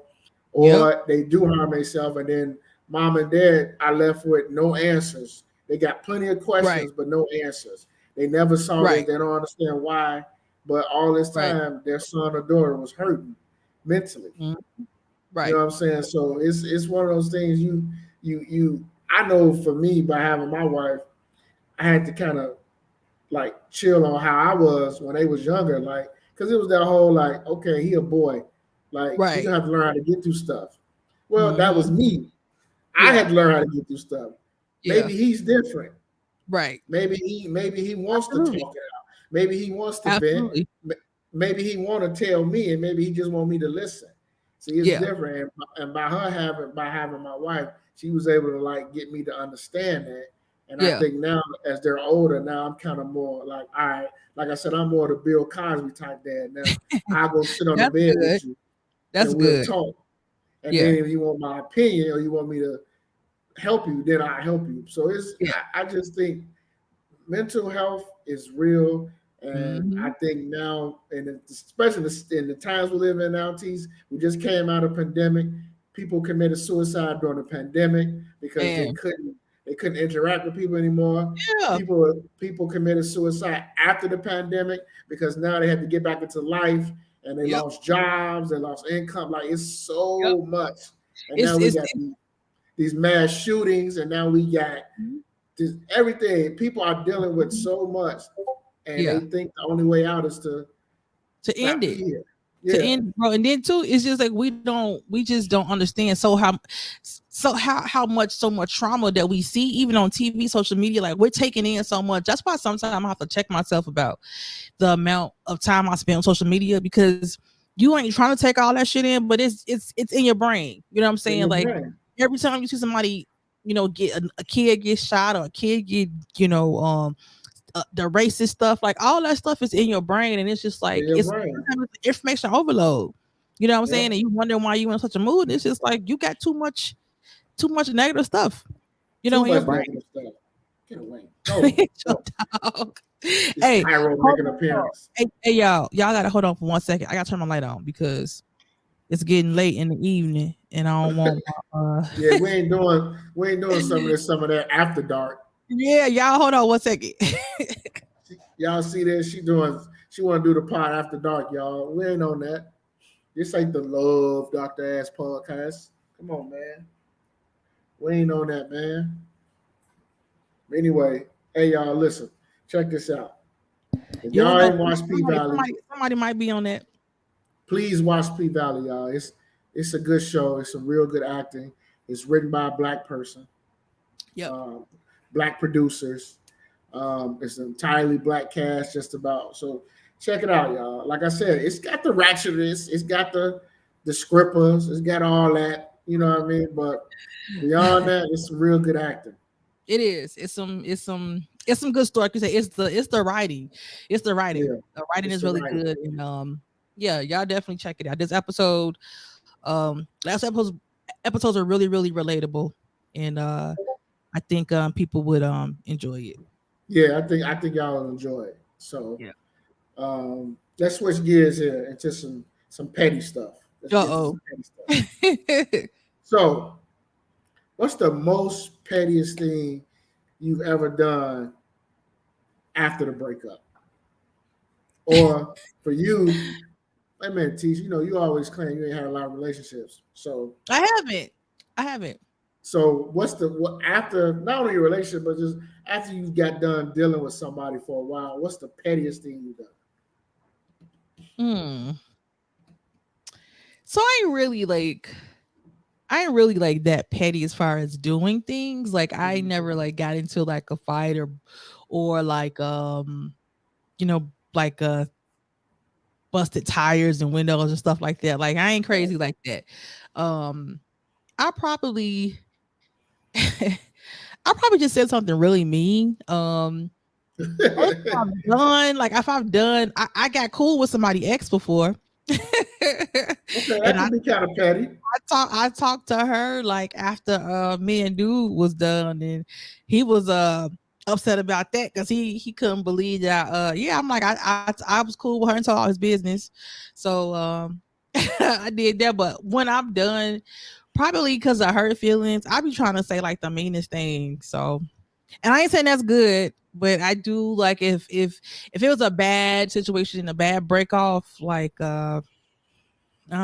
A: Yep.
B: or they do harm themselves, and then mom and dad are left with no answers. They got plenty of
A: Right.
B: questions, but no answers. They never saw this.
A: Right.
B: They don't understand why. But all this
A: Right.
B: time, their son or daughter was hurting mentally.
A: Mhm.
B: You know
A: Right.
B: what I'm saying? So it's one of those things. You. I know for me, by having my wife, I had to kind of like chill on how I was when they was younger, like because it was that whole like, okay, he a boy, like he
A: Right.
B: gonna have to learn how to get through stuff. Well, that was
A: Hmm.
B: me. I
A: Yeah.
B: had to learn how to get through stuff.
A: Yeah.
B: Maybe he's different.
A: Right.
B: Maybe he wants to
A: Absolutely.
B: talk it out. Maybe he wants to vent.
A: Absolutely.
B: Maybe he want to tell me, and maybe he just want me to listen. See, it's
A: Yeah.
B: different. And by having my wife, she was able to like get me to understand that. And I
A: Yeah.
B: think now, as they're older, now I'm kind of more like, all right, like I said, I'm more the Bill Cosby type dad now. I go sit on the
A: That's
B: bed
A: good.
B: with you,
A: That's
B: and we'll
A: good.
B: talk. And
A: Yeah.
B: then if you want my opinion or you want me to help you, then I help you. So
A: Yeah.
B: I just think mental health is real, and I
A: Hmm.
B: think now, and especially in the times we live in now, Tees, we just came out of pandemic. People committed suicide during the pandemic because they
A: Man.
B: couldn't interact with people anymore.
A: Yeah.
B: People committed suicide after the pandemic because now they had to get back into life, and they
A: Yep.
B: lost jobs, they lost income. Like it's
A: Yep.
B: so much, and now
A: It's
B: we
A: it's,
B: got these mass shootings, and now we got
A: Mhm.
B: just everything. People are dealing with so much, and they
A: Yeah.
B: think the only way out is to
A: To
B: not
A: end
B: be
A: it.
B: here.
A: to
B: Yeah,
A: end, bro. And then too, it's just like we just don't understand how much so much trauma that we see even on TV, social media. Like we're taking in so much. That's why sometimes I have to check myself about the amount of time I spend on social media, because you ain't trying to take all that shit in, but it's in your brain. You know what I'm
B: in
A: saying?
B: your
A: Like
B: brain.
A: every time you see somebody, get a kid get shot, or a kid get, the racist stuff, like all that stuff is in your brain, and it's just
B: In
A: like
B: your
A: it's
B: brain.
A: information overload. You know what I'm saying?
B: Yep.
A: And you wondering why you in such a mood. It's just like you got too much negative stuff,
B: Too
A: in your
B: much
A: brain.
B: negative stuff. Get away. Go.
A: Your
B: Go.
A: dog.
B: It's
A: Hey,
B: Pyro
A: hold
B: making an
A: on.
B: appearance.
A: Hey, y'all gotta hold on for 1 second. I gotta turn my light on because it's getting late in the evening, and I don't want my
B: Yeah, we ain't doing some of that after dark.
A: yeah, y'all hold on 1 second.
B: Y'all see that she want to do the pod after dark, y'all. We ain't on that. This ain't the Love Dr. Ass podcast. Come on, man. We ain't on that, man. Anyway, hey y'all, listen. Check this out. If
A: You don't
B: y'all
A: know,
B: ain't watched P Valley,
A: somebody might be on that.
B: please watch P Valley, y'all. It's a good show. It's some real good acting. It's written by a black person,
A: Yep.
B: um, black producers. It's an entirely black cast, just about. So check it out, y'all. Like I said, it's got the ratchetness, it's got the scrippers, it's got all that. You know what I mean? But beyond that, it's some real good acting.
A: It is. It's some good story. Like you say, it's the writing. It's the writing.
B: Yeah,
A: The writing
B: it's
A: is
B: the
A: really
B: writing.
A: good. And yeah, y'all definitely check it out. This episode, last episodes are really, really relatable. And I think people would enjoy it.
B: Yeah, I think y'all will enjoy it. So
A: Yeah.
B: let's switch gears here into some petty stuff. Let's get to
A: Uh-oh.
B: some petty stuff. So, what's the most pettiest thing you've ever done after the breakup? Or for you, hey man, Teach, you always claim you ain't had a lot of relationships. So,
A: I haven't. I haven't.
B: what's what after not only your relationship, but just after you got done dealing with somebody for a while, what's the pettiest thing you've done?
A: Hmm. So I ain't really like that petty as far as doing things. Like I
B: Mhm.
A: never like got into like a fight, or like like busted tires and windows and stuff like that. Like I ain't crazy like that. Um I probably I probably just said something really mean. If
B: Okay,
A: I've done, like if I've done, I got cool with somebody ex before.
B: that
A: And
B: could be kind of petty.
A: I talked to her like after me and dude was done, and he was upset about that because he couldn't believe that yeah, I'm like I was cool with her and told all his business. So I did that. But when I'm done, probably because I hurt feelings, I be trying to say like the meanest thing. So, and I ain't saying that's good, but I do like if it was a bad situation, a bad break off, like I'll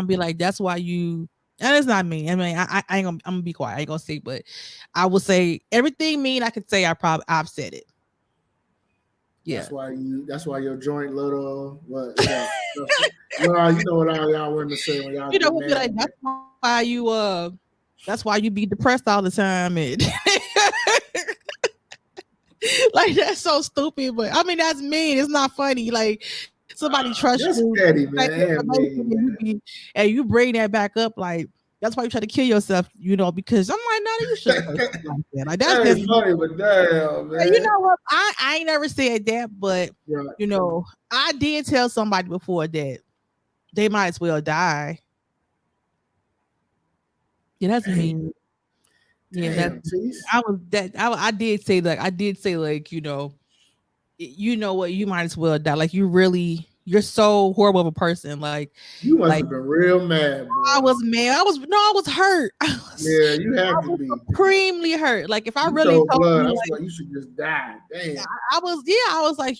A: be like, that's why you. And it's not me. I mean, I ain't gonna. I'm gonna be quiet. I ain't gonna say, but I will say everything mean I could say. I've said it. Yeah.
B: That's why your joint little well, you know what all y'all women say when y'all get
A: We'll be
B: mad
A: like,
B: at me.
A: that's why you be depressed all the time, and like that's so stupid. But I mean, that's mean. It's not funny. Like somebody trust
B: That's
A: you,
B: petty,
A: like
B: man.
A: your
B: And
A: relationship,
B: mean,
A: and
B: man.
A: you bring that back up. Like that's why you try to kill yourself. Because I'm like, no, you shouldn't say something like that. Like that's
B: That
A: just
B: ain't funny, but damn,
A: You
B: man.
A: know what? I ain't never said that, but
B: Right.
A: I did tell somebody before that they might as well die. Yeah, that's
B: Damn,
A: mean. Yeah, that's
B: damn, Tease.
A: I was that I did say like, you know what, you might as well die. Like you're so horrible of a person.
B: You must
A: Like
B: have been real mad,
A: I
B: boy.
A: was mad. I was hurt.
B: Yeah, you
A: I
B: had to
A: was
B: be.
A: supremely hurt. Like if I
B: You
A: really
B: told
A: told
B: blood.
A: you
B: That's
A: like
B: why you should just die. Damn.
A: I was like,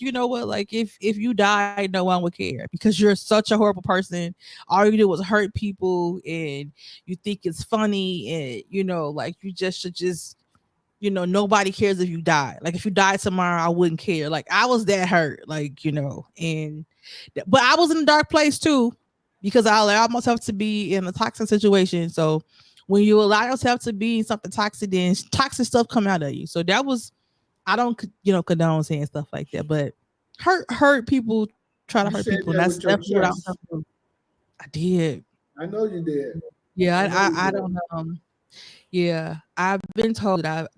A: if you died, no one would care because you're such a horrible person. All you do was hurt people, and you think it's funny, and like you just should just nobody cares if you die. Like if you died tomorrow, I wouldn't care. Like I was that hurt, and but I was in a dark place too. because I allow myself to be in a toxic situation. So when you allow yourself to be in something toxic, then toxic stuff come out of you. So that was, I don't condone saying stuff like that, but hurt people, try to
B: You
A: hurt
B: said
A: people, and
B: that
A: that's
B: with your
A: definitely what I was trying
B: chest.
A: to do. I did.
B: I know you did.
A: Yeah,
B: I know you
A: I
B: did.
A: don't yeah, I've been told that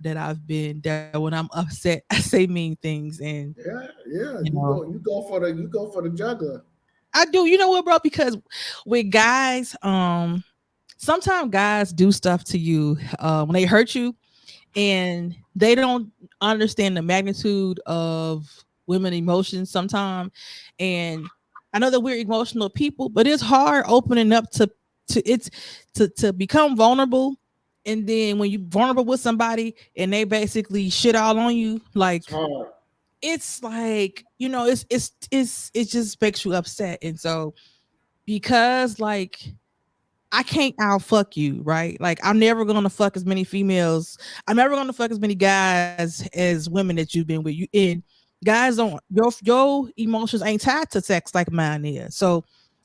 A: when I'm upset, I say mean things, and
B: Yeah, yeah.
A: you know,
B: You go for the juggler.
A: I do. You know what, bro? Because with guys, sometimes guys do stuff to you when they hurt you, and they don't understand the magnitude of women emotions sometimes. And I know that we're emotional people, but it's hard opening up to become vulnerable. And then when you vulnerable with somebody and they basically shit all on you,
B: It's
A: like
B: hard.
A: it's like, it just makes you upset. And so because like I can't out fuck you, right? Like I'm never gonna fuck as many females. I'm never gonna fuck as many guys as women that you've been with. You and guys don't your emotions ain't tied to sex like mine is. So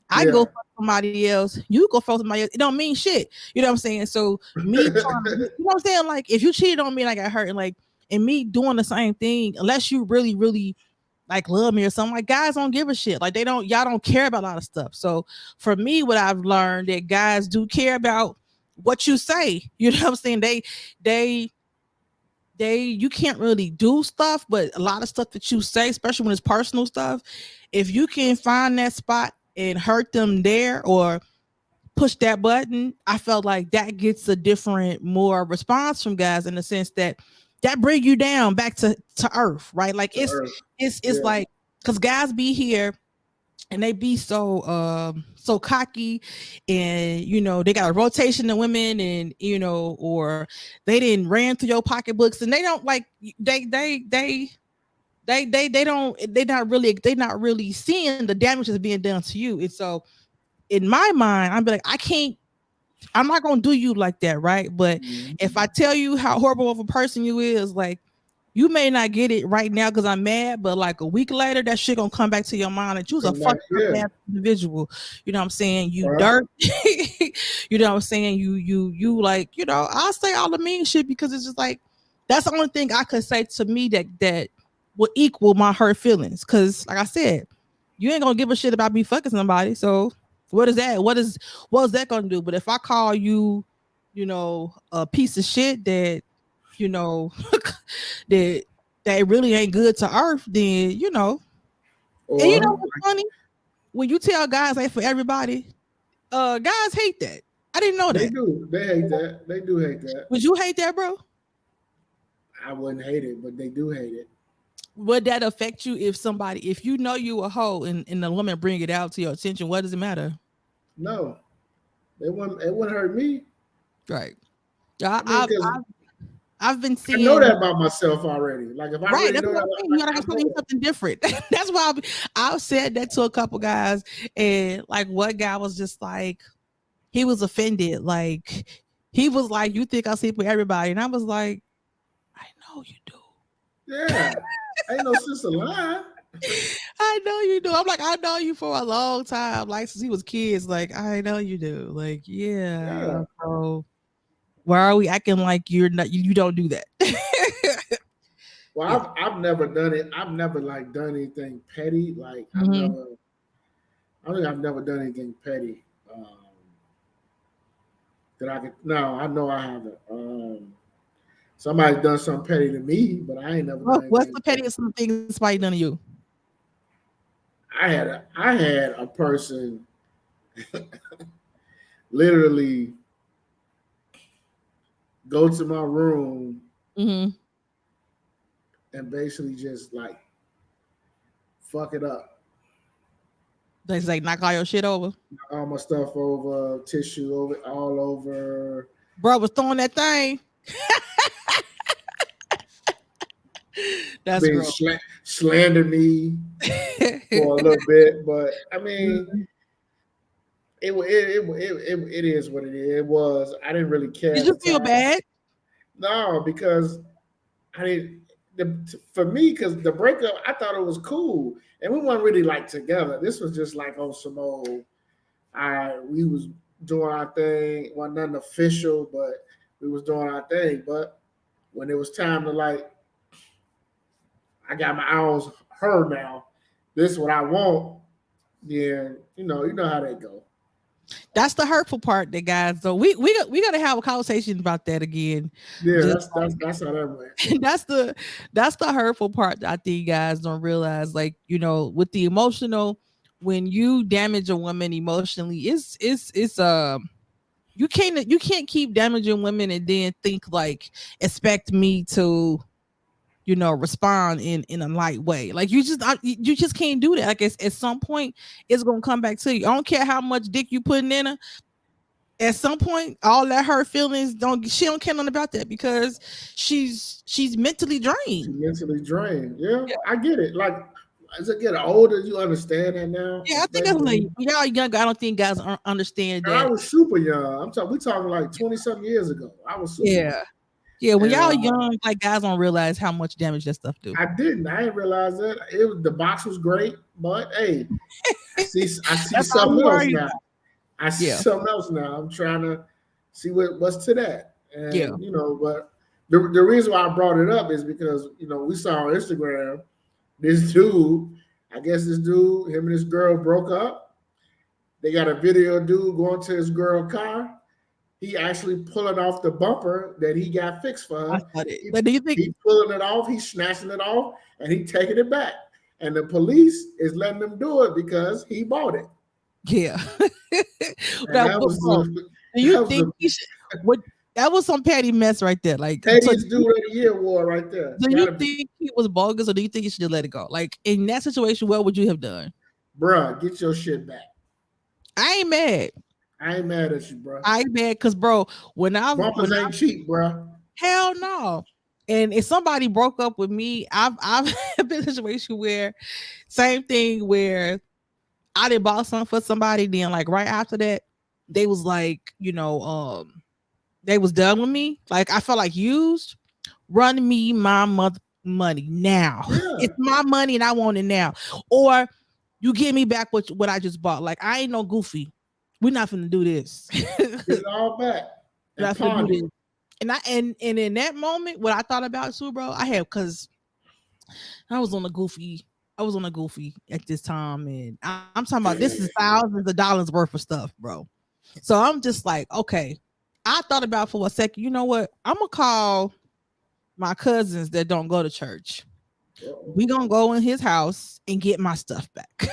A: I can go
B: Yeah.
A: fuck somebody else. You go fuck somebody else. It don't mean shit. You know what I'm saying? So me trying to, you know what I'm saying? Like if you cheated on me and I got hurt, and like and me doing the same thing, unless you really, really like love me or something. Like guys don't give a shit. Like they don't, y'all don't care about a lot of stuff. So for me, what I've learned that guys do care about what you say. You know what I'm saying? They you can't really do stuff, but a lot of stuff that you say, especially when it's personal stuff, if you can find that spot and hurt them there or push that button, I felt like that gets a different, more response from guys in the sense that that bring you down back to earth, right? Like
B: to earth.
A: it's
B: Yeah.
A: like because guys be here and they be so cocky, and they got a rotation of women, and or they didn't ran through your pocketbooks, and they don't like they not really seeing the damage that's being done to you. And so in my mind, I'm be like, I'm not gonna do you like that, right? But if
B: Mhm.
A: I tell you how horrible of a person you is, like you may not get it right now because I'm mad, but like a week later, that shit gonna come back to your mind that you was a
B: Come back.
A: fucked up
B: Yeah.
A: ass individual. You know what I'm saying? You
B: Right.
A: dirt. You know what I'm saying? You like, I'll say all the mean shit because it's just like that's the only thing I could say to me that would equal my hurt feelings. Cause like I said, you ain't gonna give a shit about me fucking somebody. So what is that? What is that gonna do? But if I call you, a piece of shit that, you know, that really ain't good to earth, then and you know
B: Or
A: what's funny? When you tell guys ain't for everybody, guys hate that. I didn't know
B: they
A: that.
B: do. They hate that. They do hate that.
A: Would you hate that, bro?
B: I wouldn't hate it, but they do hate it.
A: Would that affect you if you know you a hoe and the woman bring it out to your attention? What does it matter?
B: No, they wouldn't. It wouldn't hurt me.
A: Right. I,
B: I mean,
A: I've
B: because
A: I've I've been
B: I know
A: seeing.
B: that about myself already. Like if I
A: Right,
B: really
A: that's
B: know
A: what
B: that,
A: I'm saying. You gotta
B: I
A: have
B: know
A: something
B: that.
A: something different. That's why I've said that to a couple guys, and like one guy was just like he was offended. Like he was like, "You think I sleep with everybody?" And I was like, "I know you do.
B: Yeah, ain't no sister lying.
A: I know you do." I'm like, "I know you for a long time, like since he was kids. Like I know you do. Like yeah.
B: Yeah.
A: So why are we acting like you're not? You don't do that."
B: Well,
A: Yeah.
B: I've never done it. I've never like done anything petty. Like I've
A: Hmm.
B: never. I think I've never done anything petty. That I could. No, I know I haven't. Somebody's done something petty to me, but I ain't never done
A: What's
B: anything
A: the
B: petty.
A: pettiest things somebody done to you?
B: I had a person literally go to my room
A: Hmm.
B: and basically just like fuck it up.
A: They say knock all your shit over.
B: All my stuff over, tissue over, all over.
A: Bro was throwing that thing.
B: I
A: That's
B: mean,
A: gross.
B: slander me for a
A: Did
B: little bit, but I mean, it is what it is. It was. I didn't really care at
A: you
B: the
A: feel
B: time.
A: bad?
B: No, because I didn't. For me, because the breakup, I thought it was cool, and we weren't really like together. This was just like on some old. We was doing our thing. Wasn't nothing official, but we was doing our thing. But when it was time to like, I got my hours heard now. This is what I want. Then you know how they go.
A: That's the hurtful part, that guys. So we gotta have a conversation about that again.
B: Yeah,
A: Just
B: that's how that went.
A: that's the that's the hurtful part that I think guys don't realize. Like, with the emotional, when you damage a woman emotionally, it's you can't keep damaging women and then think like expect me to respond in a light way. Like you just can't do that. Like at some point it's gonna come back to you. I don't care how much dick you putting in her. At some point, all that hurt feelings don't care nothing about that because she's mentally
B: She
A: drained.
B: mentally drained. Yeah,
A: Yeah,
B: I get it. Like as I get older, you understand that now,
A: yeah. I think that's like
B: especially.
A: when y'all younger. I don't think guys understand
B: And I
A: that.
B: was super young. We talking like 20 something years ago. I was super young.
A: Yeah, yeah. When
B: And
A: y'all young, like guys don't realize how much damage that stuff do.
B: I didn't. I didn't realize that. The box was great, but hey, I see
A: That's all we
B: something else
A: worry
B: now.
A: about.
B: I see
A: Yeah,
B: something else now. I'm trying to see what's to that.
A: yeah.
B: And but the reason why I brought it up is because we saw on Instagram this dude. I guess this dude, him and this girl broke up. They got a video of dude going to his girl car. He actually pulling off the bumper that he got fixed for
A: I
B: her.
A: thought it.
B: He,
A: But do you think?
B: he pulling it off, he's snatching it off, and he taking it back. And the police is letting him do it because he bought it.
A: Yeah.
B: And
A: Now,
B: that
A: but
B: was
A: bro,
B: the
A: do you
B: that was
A: think
B: the
A: he should? What that was some petty mess right there. Like, so
B: pettiest dude of the year award right there.
A: do you
B: Gotta be,
A: think he was bogus, or do you think he should just let it go? Like in that situation, what would you have done?
B: bruh, get your shit back.
A: I ain't mad.
B: I ain't mad at you, bruh.
A: I ain't mad because, bro, when
B: Bumpers
A: I
B: ain't cheap, bruh.
A: hell no. And if somebody broke up with me, I've been in a situation where same thing where I did bought something for somebody. Then like right after that, they was like, they was done with me. Like I felt like used. Run me my money now. It's
B: Yeah,
A: my money and I want it now. Or you give me back what I just bought. Like I ain't no goofy. We're not finna do this.
B: get it all back
A: We're
B: and
A: not finna do
B: pawn it.
A: this. And in that moment, what I thought about too, bro, I had because I was on a goofy. I was on a goofy at this time, and I'm talking about this is thousands of dollars worth of stuff, bro. So I'm just like, okay. I thought about for a second. You know what? I'm gonna call my cousins that don't go to church.
B: Uh-oh.
A: We gonna go in his house and get my stuff back.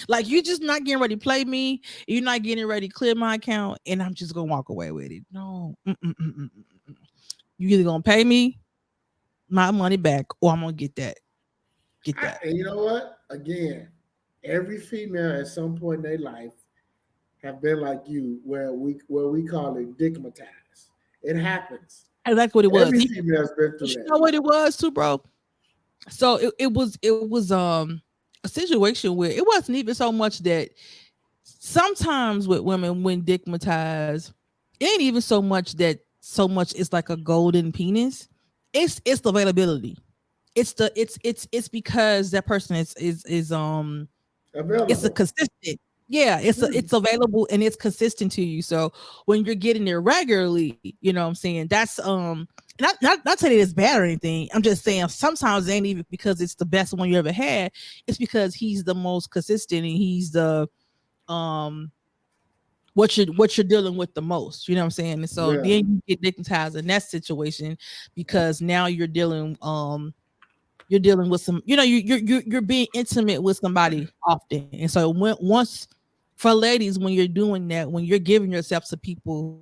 A: Like you just not getting ready to play me. You're not getting ready to clear my account, and I'm just gonna walk away with it. No, you either gonna pay me my money back, or I'm gonna get that. Get that.
B: And you know what? Again, every female at some point in their life have been like you, where we call it digmatized. It happens.
A: And that's what it was.
B: Every female's been through
A: You
B: that.
A: know what it was too, bro. So it was a situation where it wasn't even so much that sometimes with women when digmatized, it ain't even so much it's like a golden penis. It's the availability. It's because that person is it's a
B: Available.
A: consistent. Yeah,
B: Hmm.
A: it's available and it's consistent to you. So when you're getting it regularly, you know what I'm saying? That's not saying it's bad or anything. I'm just saying sometimes it ain't even because it's the best one you ever had. It's because he's the most consistent and he's the um what you're dealing with the most. You know what I'm saying? And so
B: Yeah,
A: then you get digmatized in that situation because now you're dealing with some, you're being intimate with somebody often. And so once for ladies, when you're doing that, when you're giving yourself to people,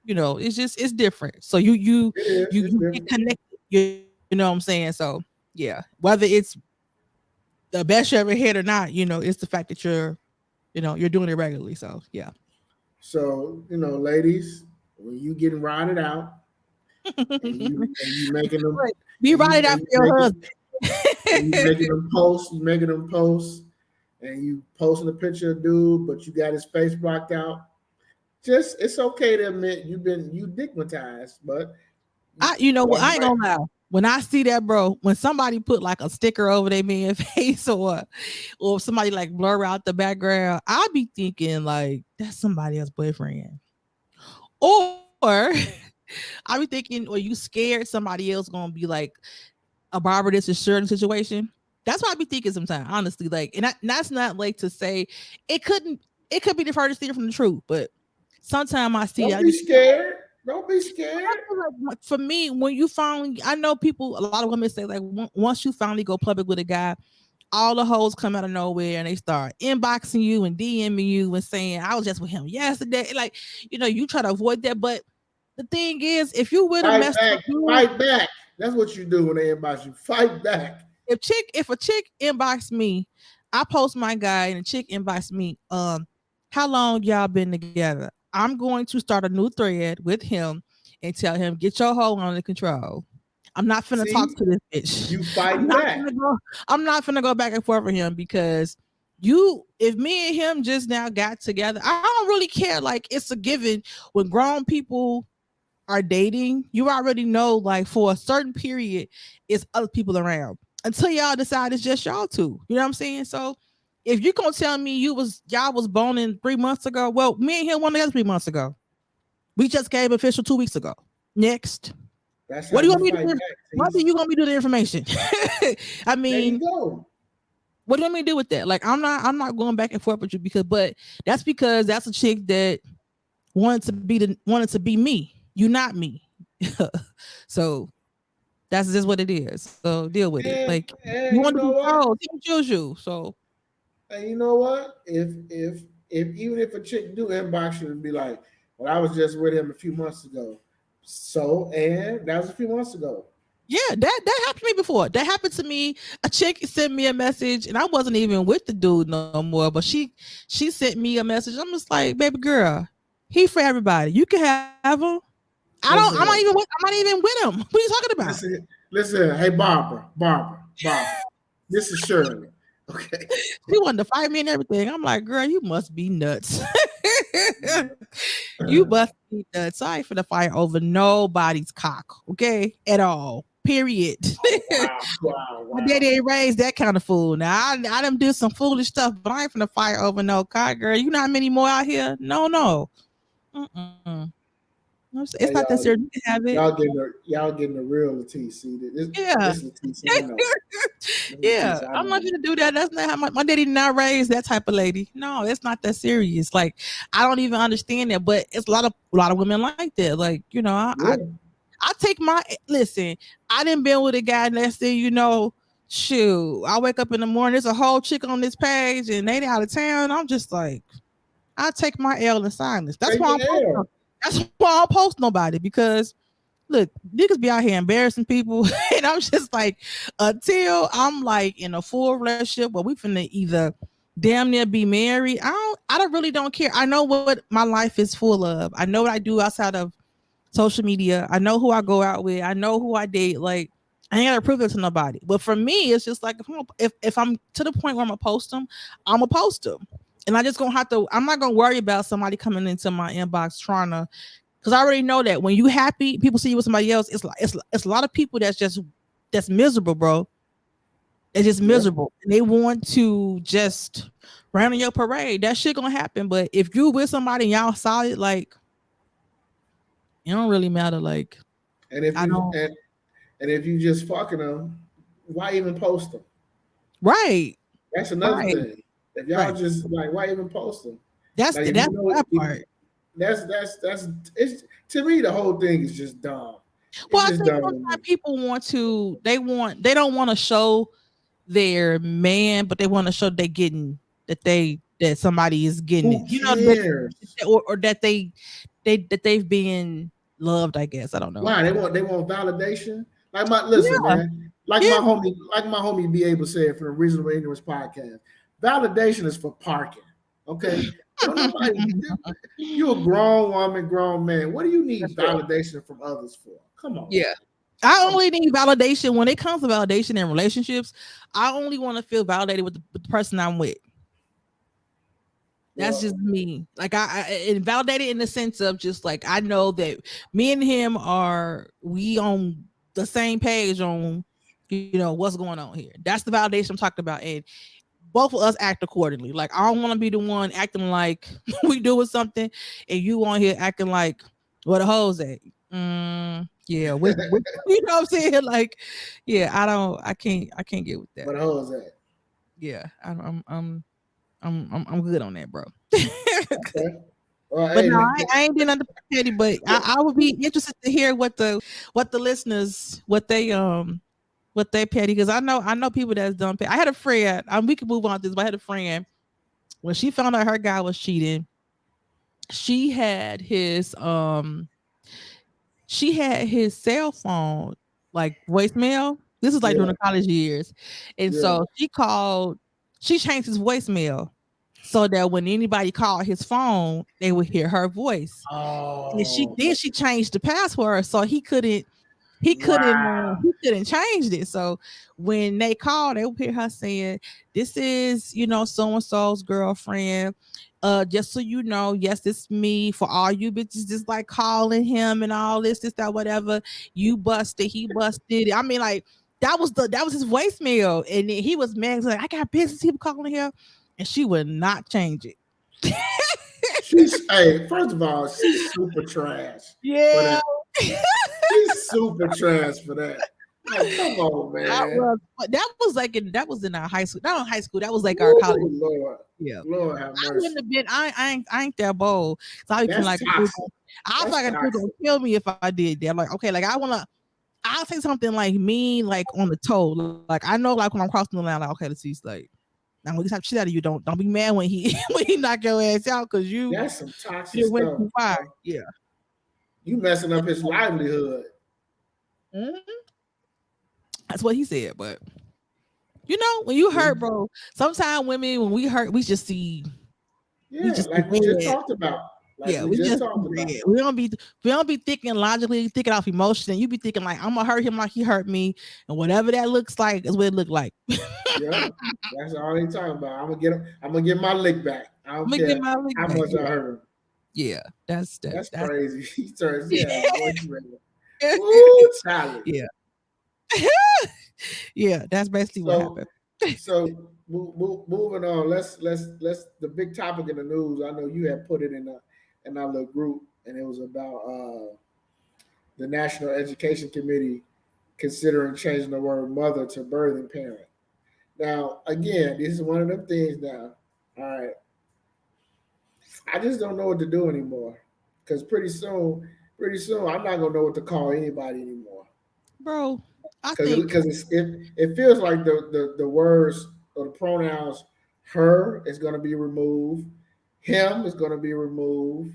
A: it's different. So
B: it is. It's
A: you get
B: different.
A: connected. You know what I'm saying? So yeah, whether it's the best you ever had or not, it's the fact that you're doing it regularly. So yeah.
B: So ladies, when you getting rotted out and you making them
A: Right. Be
B: and you
A: right
B: and
A: after
B: you
A: your
B: making and you
A: husband.
B: making them posts, you making them posts, and you posting a picture of dude, but you got his face blocked out. Just it's okay to admit you digmatized, but
A: You know what?
B: that's
A: I ain't
B: great.
A: gonna lie. When I see that, bro, when somebody put like a sticker over their man face or somebody like blur out the background, I'll be thinking like that's somebody else's boyfriend. Or I be thinking, or you scared somebody else gonna be like a barber that's assured in the situation. That's what I be thinking sometimes, honestly. Like, and that's not like to say it couldn't. It could be the furthest thing from the truth, but sometimes I see
B: Don't
A: that. I
B: be
A: be
B: scared. Don't be
A: I
B: scared.
A: feel like for me, when you finally, I know people, a lot of women say like, once you finally go public with a guy, all the hoes come out of nowhere and they start inboxing you and DMing you and saying, I was just with him yesterday. Like, you try to avoid that. But the thing is, if you with a
B: Fight
A: messed up
B: back.
A: dude,
B: Fight back. That's what you do when they inbox you. Fight back.
A: if a chick inbox me, I post my guy and a chick inbox me, how long y'all been together? I'm going to start a new thread with him and tell him, get your hoe under control. I'm not finna talk
B: See,
A: to this bitch.
B: you
A: I'm
B: fighting
A: not
B: back.
A: finna go. I'm not finna go back and forth with him because if me and him just now got together, I don't really care. Like it's a given when grown people are dating, you already know like for a certain period, it's other people around until y'all decide it's just y'all two. You know what I'm saying? So if you gonna tell me y'all was boning 3 months ago, well, me and him one together 3 months ago. We just gave official 2 weeks ago. Next.
B: That's
A: What
B: how
A: do you
B: you
A: want me to
B: fight
A: do?
B: back,
A: What do
B: Tease.
A: you want me to do the information? I
B: There you
A: mean,
B: go.
A: what do you want me to do with that? Like I'm not going back and forth with you but because that's a chick that wanted to be me. You not me. So that's just what it is. So deal with it.
B: And
A: Like you
B: and
A: want
B: you
A: to be
B: know what?
A: told, he choose you. So
B: And you know what? If even if a chick do inbox you and be like, "Well, I was just with him a few months ago," so and that was a few months ago.
A: yeah, that happened to me before. That happened to me. A chick sent me a message, and I wasn't even with the dude no more. But she sent me a message. I'm just like, baby girl, he for everybody. You can have him. I don't.
B: Listen,
A: I'm not even with him. What are you talking about?
B: listen. Hey, Barbara. This is Shirley. Okay.
A: She wanted to fight me and everything. I'm like, girl, you must be nuts. You must be nuts. I ain't finna fight over nobody's cock, okay? At all. Period.
B: Wow, wow,
A: My
B: wow.
A: daddy ain't raised that kind of fool. Now I done did some foolish stuff, but I ain't finna fight over no cock, girl. You know how many more out here? No, no. Mm-mm. It's not
B: Hey,
A: that serious. You can have it.
B: y'all getting the real Latisse. See,
A: Yeah.
B: this Latisse I know. This
A: Yeah,
B: Latisse I
A: I'm not
B: know.
A: gonna do that. That's not how my daddy did not raise that type of lady. No, it's not that serious. Like I don't even understand that, but it's a lot of women like that. Like
B: Yeah.
A: I take my listen. I didn't been with a guy next thing you know. Shoot, I wake up in the morning. There's a whole chick on this page, and they out of town. I'm just like, I take my L in silence. That's
B: Take
A: why
B: the
A: I'm post.
B: L.
A: That's why I don't post nobody because look, niggas be out here embarrassing people, and I'm just like, until I'm like in a full relationship where we finna either damn near be married. I don't really don't care. I know what my life is full of. I know what I do outside of social media. I know who I go out with. I know who I date. Like I ain't gotta prove it to nobody. But for me, it's just like if I'm to the point where I'm gonna post them, I'm gonna post them. And I just gonna have to. I'm not gonna worry about somebody coming into my inbox trying to because I already know that when you happy, people see you with somebody else. It's a lot of people that's miserable, bro. They're just
B: Yeah.
A: miserable. And they want to just rain on your parade. That shit gonna happen. But if you with somebody and y'all solid, like it don't really matter. Like
B: And if
A: I
B: you
A: don't.
B: and if you just fucking them, why even post them?
A: Right,
B: That's another
A: right,
B: thing. If y'all
A: right.
B: just like, why even post them?
A: That's
B: Like
A: the
B: if you
A: that's
B: know
A: that
B: if
A: part.
B: that's it's to me the whole thing is just dumb.
A: Well,
B: It's
A: I
B: just
A: think
B: dumb to
A: sometimes
B: me.
A: people they don't want to show their man, but they want to show they getting that somebody is getting
B: Who
A: it.
B: cares?
A: Or that that they've been loved. I guess I don't know.
B: Why they want validation? Like my listen,
A: Yeah,
B: man.
A: yeah.
B: Like my homie be able to say it for the Reasonable Ignorance podcast. Validation is for parking. Okay. Don't nobody you a grown woman, grown man. What do you need
A: That's real.
B: validation from others for? Come on.
A: Yeah. I
B: Come on.
A: only need validation when it comes to validation in relationships. I only want to feel validated with the person I'm with. That's
B: Well,
A: just me. Like and validated in the sense of just like I know that me and him are we on the same page on, what's going on here. That's the validation I'm talking about. And both of us act accordingly. Like I don't want to be the one acting like we doing something, and you on here acting like what the hoes at. Yeah, you know what I'm saying? Like, yeah, I can't get with that.
B: But how is that?
A: Yeah, I'm good on that, bro.
B: Okay. Well,
A: But
B: hey,
A: no, I ain't been under petty, but I would be interested to hear what the listeners what they petty, because I know people that's done petty. I had a friend. We can move on to this, but I had a friend when she found out her guy was cheating. She had his cell phone like voicemail. This is like during
B: yeah,
A: the college years, and
B: yeah.
A: so she changed his voicemail so that when anybody called his phone, they would hear her voice. And
B: Oh,
A: she changed the password so he couldn't
B: wow.
A: he couldn't change it. So when they called, they would hear her saying, "This is so and so's girlfriend. Just so you know, yes, it's me. For all you bitches just like calling him and all this, that, whatever. You busted, he busted. I mean, like that was his voicemail, and then he was mad. He's like, I got business people calling here, and she would not change it.
B: She's hey. First of all, she's super trash for
A: Yeah.
B: that. She's super trash for that. Like, come on, man.
A: But that was in our high school. Not in high school. That was like our college.
B: Woo, Lord,
A: Yeah.
B: Lord have
A: I wouldn't
B: mercy.
A: have been. I ain't that bold. So I be feeling
B: That's
A: like a dude
B: toxic.
A: I feel
B: That's
A: like a dude gonna
B: toxic.
A: kill me if I did that. Like, okay, like I'll say something like mean, like on the toe. Like I know, like when I'm crossing the line, like okay, let's see, it's like now when this type of shit out of you, don't be mad when he when he knock your ass out because
B: That's some toxic
A: you went
B: stuff,
A: too far.
B: bro.
A: Yeah.
B: You messing up his livelihood.
A: Mhm. That's what he said. But when you hurt, bro, sometimes women when we hurt, we
B: Yeah,
A: just see
B: like we just
A: red.
B: talked about. Like
A: Yeah,
B: we
A: we
B: just
A: just
B: talked about.
A: red. We don't be thinking logically, thinking off emotion. You be thinking like I'm gonna hurt him like he hurt me, and whatever that looks like is what it look like. I'm
B: Yep. That's all they talking about. I'm gonna get him. I'm gonna get my lick back. I don't
A: gonna get
B: care
A: my lick
B: how
A: back.
B: much I
A: Yeah,
B: hurt him.
A: yeah. That's that.
B: That's
A: That's
B: crazy. He turns, yeah, voicemail.
A: yeah,
B: Ooh, Charlie.
A: yeah, yeah. That's basically what happened.
B: So, moving on. Let's the big topic in the news. I know you had put it in our little group, and it was about the National Education Committee considering changing the word mother to birthing parent. Now, again, this is one of them things. Now, all right, I just don't know what to do anymore because pretty soon, I'm not gonna know what to call anybody anymore.
A: Bro, I
B: Because
A: think
B: it feels like the words or the pronouns her is going to be removed, him is going to be removed.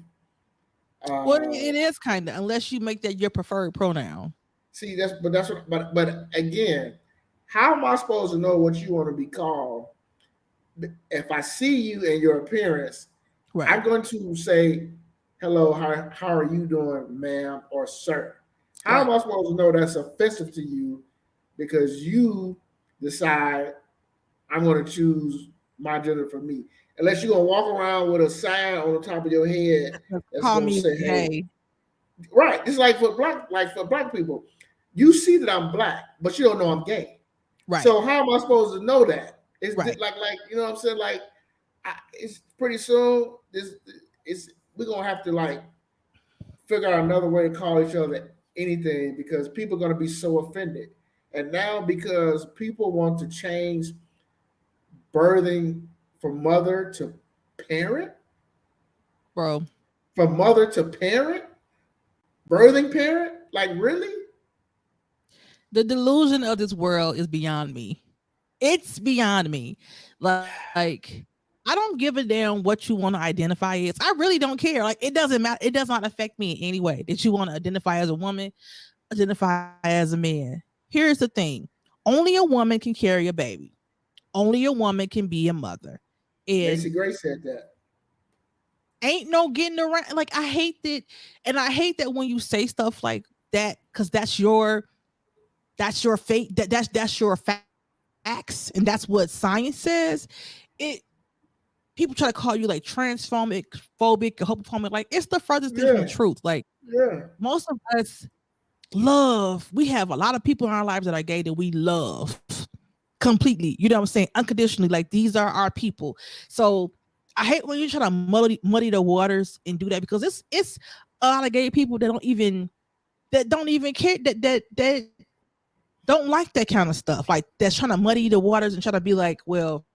A: well,
B: Uh,
A: it is kind of unless you make that your preferred pronoun.
B: See, that's what, but again, how am I supposed to know what you want to be called if I see you and your appearance?
A: Right,
B: I'm going to say, "Hello, how are you doing, ma'am or sir?" How am
A: right.
B: I supposed to know that's offensive to you because you decide I'm going to choose my gender for me. Unless you're going to walk around with a sign on the top of your head that's
A: Call
B: going to
A: me
B: say, "Hey,"
A: hey.
B: right? It's like for black people, you see that I'm black, but you don't know I'm gay.
A: Right,
B: So how am I supposed to know that? It's
A: right.
B: like you know what I'm saying? Like, it's pretty soon. This it's we're gonna have to like figure out another way to call each other anything because people are gonna be so offended. And now because people want to change birthing from mother to parent,
A: Bro.
B: from mother to parent, birthing parent, like really?
A: The delusion of this world is beyond me. It's beyond me. Like, I don't give a damn what you want to identify as. I really don't care. Like, it doesn't matter. It does not affect me in any way that you want to identify as a woman, identify as a man. Here's the thing: only a woman can carry a baby. Only a woman can be a mother.
B: Macy
A: And
B: Gray said that.
A: ain't no getting around. Like, I hate that. And I hate that when you say stuff like that, because that's your fate. That's your facts, and that's what science says. It People try to call you like transphobic, phobic, or homophobic. Like, it's the furthest thing from the
B: Yeah,
A: truth. Like,
B: yeah.
A: most of us love. We have a lot of people in our lives that are gay that we love completely. You know what I'm saying? Unconditionally. Like these are our people. So I hate when you try to muddy the waters and do that because it's a lot of gay people that don't even care that don't like that kind of stuff. Like that's trying to muddy the waters and try to be like, well,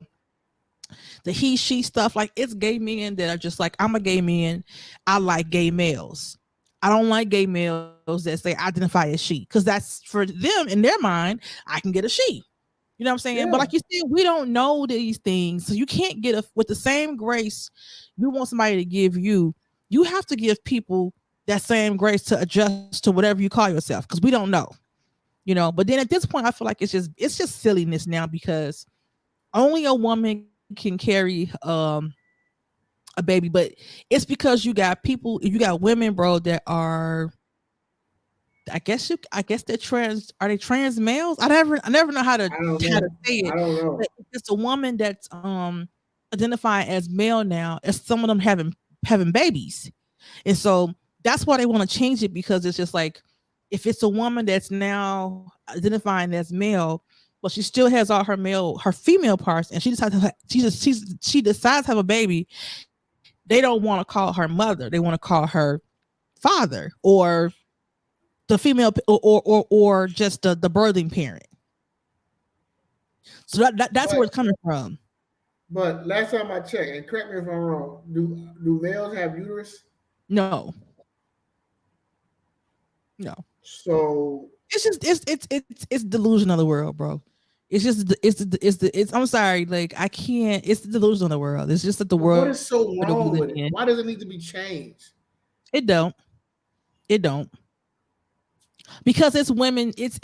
A: the he she stuff. Like it's gay men that are just like, I'm a gay man. I like gay males. I don't like gay males that say identify as she because that's for them in their mind. I can get a she. You know what I'm saying? But like
B: Yeah,
A: you said, we don't know these things. So you can't get a with the same grace you want somebody to give you. You have to give people that same grace to adjust to whatever you call yourself because we don't know. But then at this point, I feel like it's just silliness now because only a woman can carry a baby, but it's because you got women, bro, that are I guess they're trans. Are they trans males? I never know how to
B: I don't
A: how to
B: know.
A: say it.
B: I don't
A: But
B: know.
A: it's a woman that's identifying as male now. As some of them having babies, and so that's why they want to change it because it's just like if it's a woman that's now identifying as male, but she still has all her female parts, and she decides to she decides to have a baby. They don't want to call her mother. They want to call her father or the female or just the birthing parent. So that's where
B: But
A: it's coming from.
B: last time I checked, and correct me if I'm wrong, do males have uterus?
A: No, no.
B: So
A: It's delusion of the world, bro. It's just it's I'm sorry, like I can't. It's the delusion of the world. It's just that the
B: what
A: world
B: is so
A: that we live
B: wrong with
A: in.
B: it? Why does it need to be changed?
A: It don't. It don't. Because it's women. It's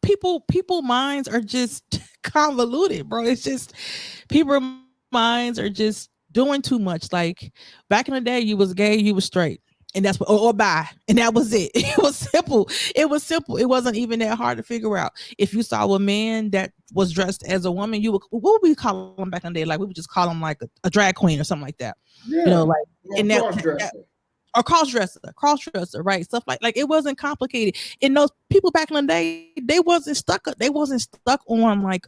A: people. People minds are just convoluted, bro. It's just people minds are just doing too much. Like back in the day, you was gay, you was straight, and that's what or bi, and that was it. It was simple. It was simple. It wasn't even that hard to figure out. If you saw a man that was dressed as a woman, you would what would we call him back in the day? Like we would just call him like a drag queen or something like that.
B: Yeah,
A: Like
B: or
A: and
B: cross dresser.
A: or cross dresser, right? Stuff like it wasn't complicated. And those people back in the day, they wasn't stuck on like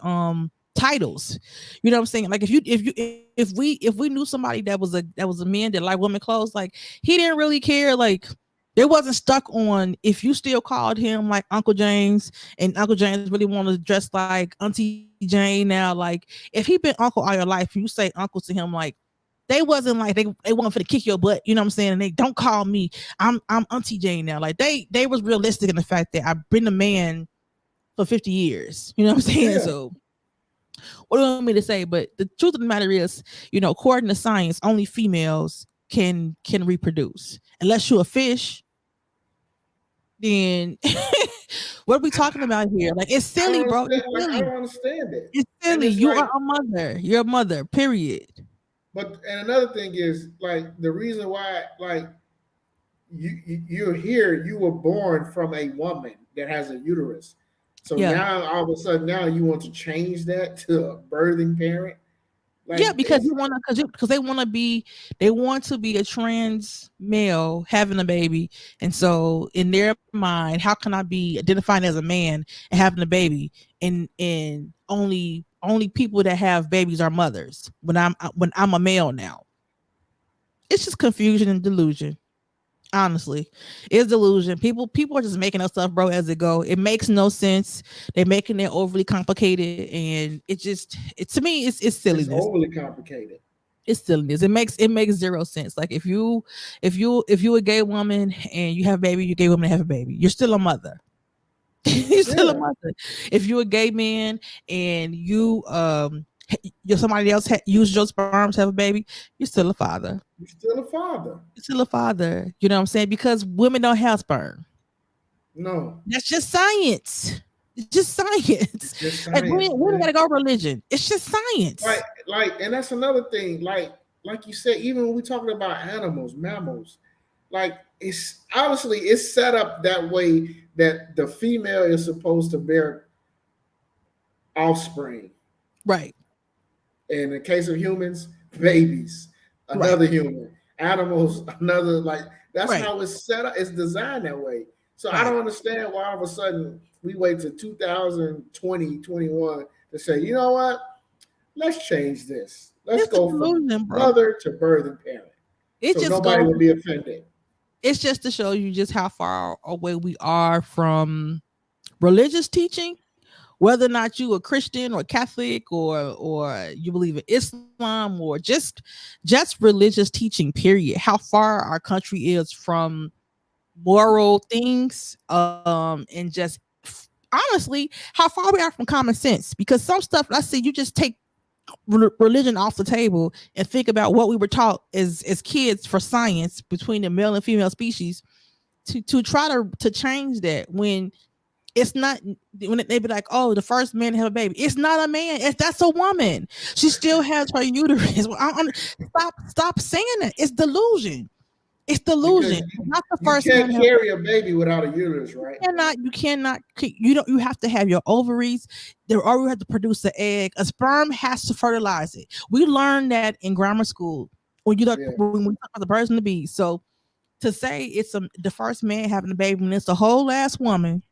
A: titles. You know what I'm saying? Like if we knew somebody that was a man that liked women clothes, like he didn't really care. Like they wasn't stuck on if you still called him like Uncle James and Uncle James really wanted to dress like Auntie Jane now. Like if he been uncle all your life, you say uncle to him like they wasn't like they want for to kick your butt, you know what I'm saying? And they don't call me. I'm Auntie Jane now. Like they was realistic in the fact that I've been a man for 50 years. You know what I'm saying?
B: Yeah.
A: So what do you want me to say? But the truth of the matter is, according to science, only females can reproduce. Unless you're a fish, then what are we talking
B: I,
A: about here? Like it's
B: I don't
A: silly, bro.
B: understand.
A: It's
B: Like I
A: silly.
B: don't understand it.
A: It's
B: And
A: silly.
B: it's
A: You
B: like,
A: are a mother. You're a mother. Period.
B: and another thing is like the reason why like you're here. You were born from a woman that has a uterus. So
A: Yeah.
B: now all of a sudden now you want to change that to a birthing parent.
A: Yeah,
B: Like
A: because
B: it's
A: you wanna because they want to be a trans male having a baby, and so in their mind, how can I be identifying as a man and having a baby, and only people that have babies are mothers when I'm a male now. It's just confusion and delusion. Honestly, it's delusion. People are just making up stuff, bro, as it go. It makes no sense. They're making it overly complicated, and to me, it's
B: it's
A: silliness.
B: overly complicated.
A: It's silliness. It makes zero sense. Like if you a gay woman and you have a baby, you gay woman have a baby. You're still a mother. You're still a
B: Yeah,
A: mother. If you're a gay man and you're somebody else used your sperm to have a baby, you're still a father.
B: you're still a father.
A: You're still a father. You know what I'm saying? Because women don't have sperm.
B: No,
A: That's just science. It's just science.
B: it's just
A: Like we
B: science,
A: we ain't gotta
B: man.
A: go religion. It's just
B: Like,
A: science.
B: and that's another thing. Like you said, even when we talking about animals, mammals, like it's obviously it's set up that way that the female is supposed to bear offspring.
A: Right.
B: In the case of humans, babies,
A: Right.
B: another human, animals, another. Like that's
A: Right.
B: how it's set up. It's designed that way. So I
A: Right.
B: don't understand why all of a sudden we wait to 2020, 21 to say, you know what? Let's change this. Let's
A: It's a
B: go from
A: delusion, bro.
B: mother to birthing parent.
A: It
B: So
A: just
B: nobody
A: goes.
B: will be offended.
A: It's just to show you just how far away we are from religious teaching, whether or not you a Christian or Catholic or you believe in Islam or just religious teaching. Period. How far our country is from moral things, and just honestly, how far we are from common sense. Because some stuff, I see, you just take religion off the table and think about what we were taught as kids for science between the male and female species to try to change that when it's not. When they be like, oh, the first man to have a baby, it's not a man, that's a woman. She still has her uterus. Well, stop saying that. It's delusion. It's delusion.
B: Because
A: Not the
B: you
A: first man
B: can't
A: to have a
B: carry
A: baby.
B: a baby without a uterus, right?
A: You don't, you have to have your ovaries. They already have to produce an egg. A sperm has to fertilize it. We learned that in grammar school
B: Yeah.
A: when we talk about the birds and the bees. So to say it's the first man having a baby when it's a whole ass woman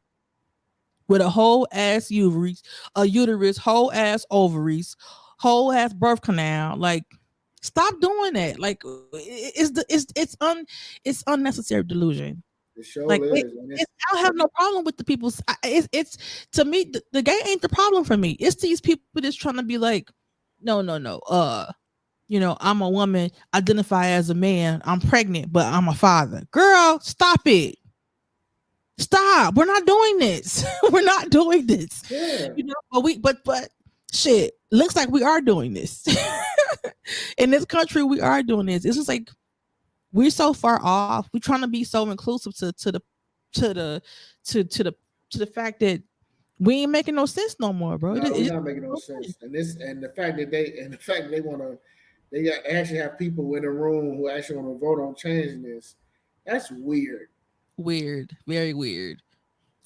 A: with a whole ass uterus, whole ass ovaries, whole ass birth canal, like stop doing that. Like it's unnecessary delusion.
B: The
A: Like
B: show is, and
A: I don't have no problem with the people's. It's to me the gay ain't the problem for me. It's these people that's trying to be like, no, no, no. I'm a woman, identify as a man. I'm pregnant, but I'm a father. Girl, stop it. Stop. We're not doing this. We're not doing this.
B: yeah.
A: But shit. Looks like we are doing this. In this country, we are doing this. It's just like we're so far off. We're trying to be so inclusive to the to the to the fact that we ain't making no sense no more, bro.
B: No, we're
A: It
B: not making no sense. And the fact that they want to, actually have people in the room who actually want to vote on changing this. That's weird.
A: weird, very weird.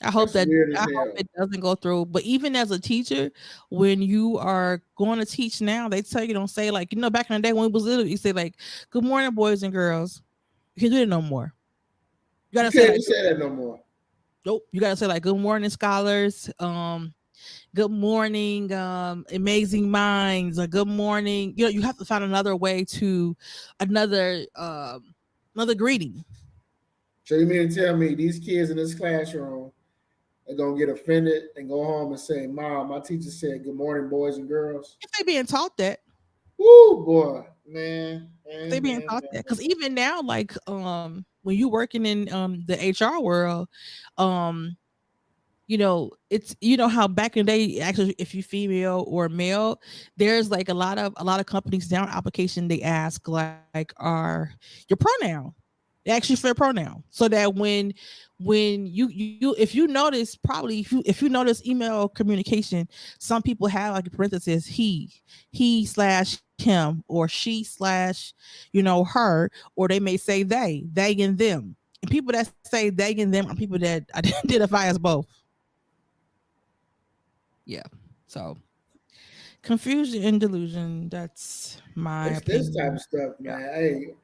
A: I hope
B: That's
A: that
B: weird
A: I
B: as
A: hope
B: hell.
A: it doesn't go through. But even as a teacher, when you are going to teach now, they tell you don't say like back in the day when we was little, you say like "Good morning, boys and girls." You can't do it no more. You
B: You
A: gotta say
B: can't
A: like
B: even say that no more.
A: nope. You gotta say like "Good morning, scholars." Good morning, amazing minds. Or good morning. You have to find another way to another another greeting.
B: So you mean to tell me these kids in this classroom are gonna get offended and go home and say, "Mom, my teacher said good morning, boys and girls."
A: If they being taught that,
B: Woo, boy, man,
A: if they
B: man,
A: being
B: man,
A: taught
B: man,
A: that, because
B: man.
A: even now, like when you working in the HR world, um it's how back in the day, actually, if you female or male, there's like a lot of companies down application, they ask like are your pronoun. They actually for pronoun, so that when you if you notice, probably if you notice email communication, some people have like a parenthesis he slash him, or she slash her, or they may say they and them. And people that say they and them are people that identify as both. Yeah. So confusion and delusion. That's my
B: It's this type
A: opinion.
B: of stuff,
A: Yeah.
B: man. Hey,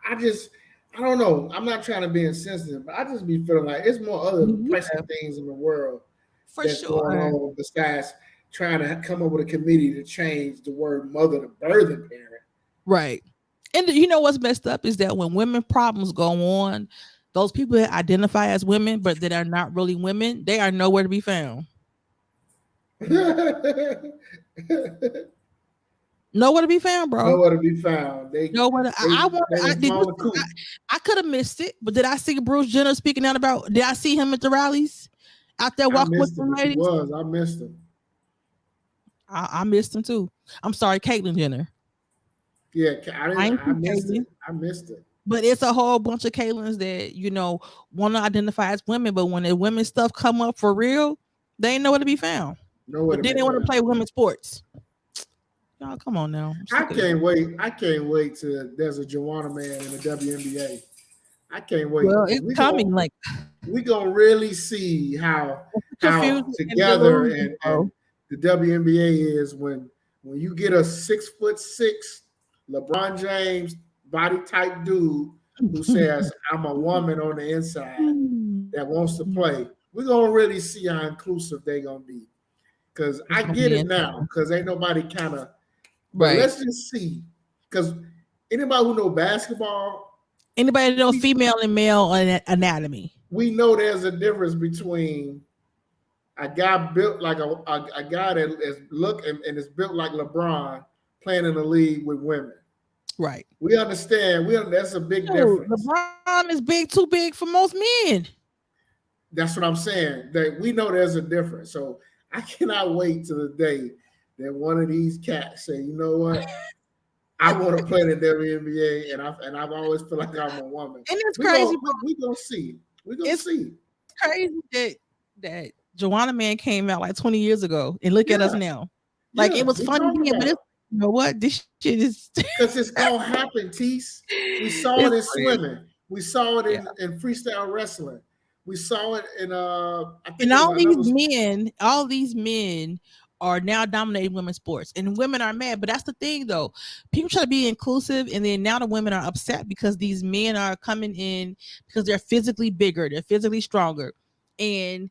B: I just, I don't know. I'm not trying to be insensitive, but I just be feeling like it's more other
A: Me
B: pressing
A: neither.
B: things in the world
A: For
B: that's going
A: sure.
B: on besides trying to come up with a committee to change the word mother to birthing parent.
A: Right. And you know what's messed up is that when women problems go on, those people that identify as women but that are not really women, they are nowhere to be found. Nowhere to be found, bro.
B: Nowhere to be found.
A: Nowhere. I want.
B: They
A: I
B: done
A: did.
B: found the coop.
A: I could have missed it, but did I see Bruce Jenner speaking out about? Did I see him at the rallies out there
B: I
A: walking with
B: missed him
A: them
B: if he
A: ladies?
B: was. I missed him.
A: I missed him too. I'm sorry, Caitlyn Jenner.
B: Yeah, I
A: I
B: didn't.
A: ain't
B: I
A: see
B: missed
A: Caitlyn.
B: it. I missed it.
A: But it's a whole bunch of Caitlins that want to identify as women, but when the women stuff come up for real, they ain't nowhere to be found.
B: Nowhere
A: But
B: to
A: then
B: be
A: they want to
B: found.
A: play women's sports. Y'all, come on now. I'm
B: I
A: sick of this.
B: can't wait. I can't wait till there's a Joanna man in the WNBA. I can't wait
A: Well,
B: because
A: it's coming. Like
B: we gonna really see how
A: confusion and
B: together
A: delusion,
B: and
A: bro.
B: the WNBA is when you get a 6'6" LeBron James body type dude who says, I'm a woman on the inside that wants to play, we're gonna really see how inclusive they're gonna be. Cause
A: It's
B: I
A: gonna
B: get
A: be
B: it now,
A: interesting.
B: cause ain't nobody kind of, but
A: Right.
B: let's just see. Cause anybody who know basketball,
A: Anybody know
B: we
A: female and male anatomy?
B: we know there's a difference between a guy built like a guy that is look and is built like LeBron playing in the league with women.
A: Right.
B: We understand. That's a big
A: Dude,
B: difference.
A: LeBron is big, too big for most men.
B: That's what I'm saying. That we know there's a difference. So I cannot wait to the day that one of these cats say, you know what, I want to play in the WNBA, and I've always feel like I'm a woman.
A: And it's crazy, bro.
B: We gonna see. We gonna
A: It's
B: see.
A: crazy that Joanna Man came out like 20 years ago, and look at us
B: Yeah,
A: now. Like it
B: yeah.
A: was
B: We
A: funny
B: talking
A: then, but
B: about
A: it's,
B: it
A: you know what? This shit is
B: because it's gonna happen. Tease. We saw it
A: it's
B: in
A: crazy.
B: swimming. We saw it
A: Yeah.
B: in freestyle wrestling. We saw it in I think
A: And
B: it was another.
A: all these men are now dominating women's sports, and women are mad. But that's the thing, though. People try to be inclusive, and then now the women are upset because these men are coming in because they're physically bigger, they're physically stronger, and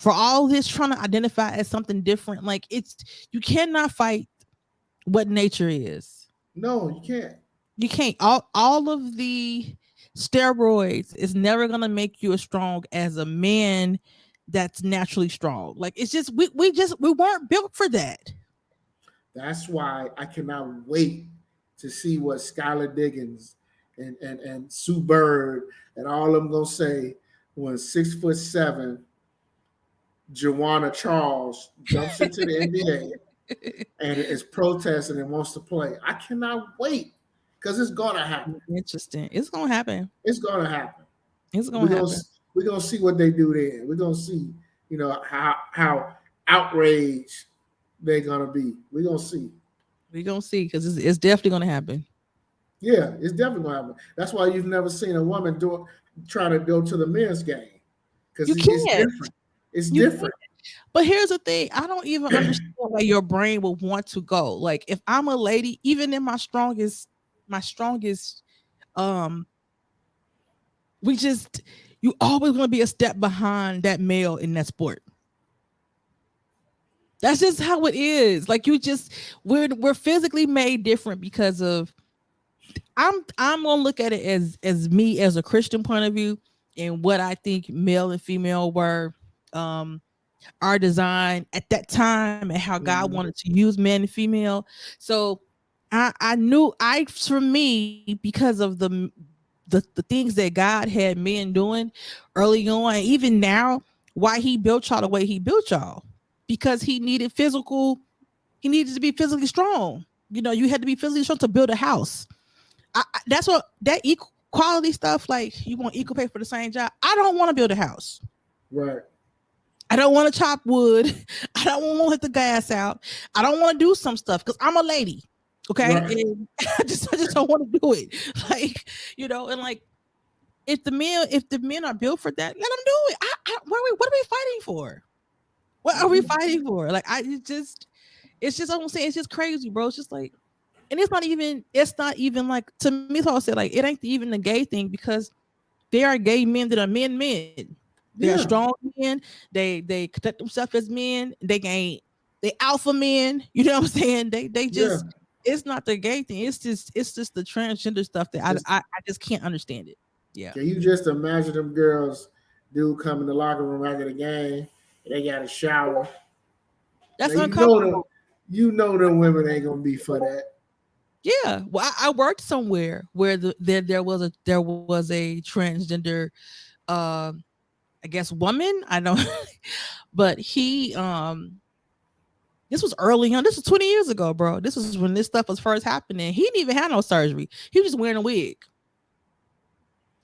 A: for all this trying to identify as something different, like it's you cannot fight what nature is.
B: No, you can't.
A: You can't. All of the steroids is never gonna make you as strong as a man that's naturally strong. Like it's just we weren't built for that.
B: That's why I cannot wait to see what Skylar Diggins and Sue Bird and all of them gonna say when 6'7" Joanna Charles jumps into the NBA and is protesting and wants to play. I cannot wait because it's gonna happen.
A: Interesting. It's gonna happen.
B: It's gonna happen.
A: It's
B: We're
A: gonna
B: gonna
A: happen.
B: we're gonna see what they do then. We're gonna see, how outraged they're gonna be. We're gonna see.
A: We gonna see because it's definitely gonna happen.
B: Yeah, it's definitely gonna happen. That's why you've never seen a woman try to go to the men's game because
A: You
B: it's
A: can't.
B: different. It's
A: You can't.
B: different.
A: But here's the thing: I don't even understand why your brain would want to go. Like if I'm a lady, even in my strongest, um, we just you always gonna be a step behind that male in that sport. That's just how it is. Like you just we're physically made different because of I'm gonna look at it as me as a Christian point of view and what I think male and female were um our design at that time and how God
B: Mhm.
A: wanted to use men and female. So I knew I for me because of the things that God had men doing early on, even now, why he built y'all the way he built y'all. Because he needed to be physically strong. You know, you had to be physically strong to build a house. That's what that equality stuff. Like you want equal pay for the same job. I don't want to build a house.
B: Right,
A: I don't want to chop wood. I don't want to hit the gas out. I don't want to do some stuff because I'm a lady. Okay,
B: right.
A: and I just don't want to do it. Like and like if the men are built for that, let them do it. What are we fighting for? What are we
B: Mhm.
A: fighting for? Like it's just I'm saying it's just crazy, bro. It's just like, and it's not even like to me. So I said like it ain't even the gay thing because there are gay men that are men. They are
B: Yeah,
A: strong men. They conduct themselves as men. They alpha men. You know what I'm saying? They
B: yeah.
A: just it's not the gay thing. It's just the transgender stuff that
B: Just
A: I just can't understand it. Yeah,
B: can you just imagine them girls, dude, come in the locker room after the game, and they got a shower. Now
A: that's
B: you know them,
A: uncomfortable.
B: women ain't gonna be for that.
A: Yeah, well, I worked somewhere where there was a transgender, um, I guess woman. I don't, but this was early on. This was 20 years ago, bro. This was when this stuff was first happening. He didn't even have no surgery. He was just wearing a wig,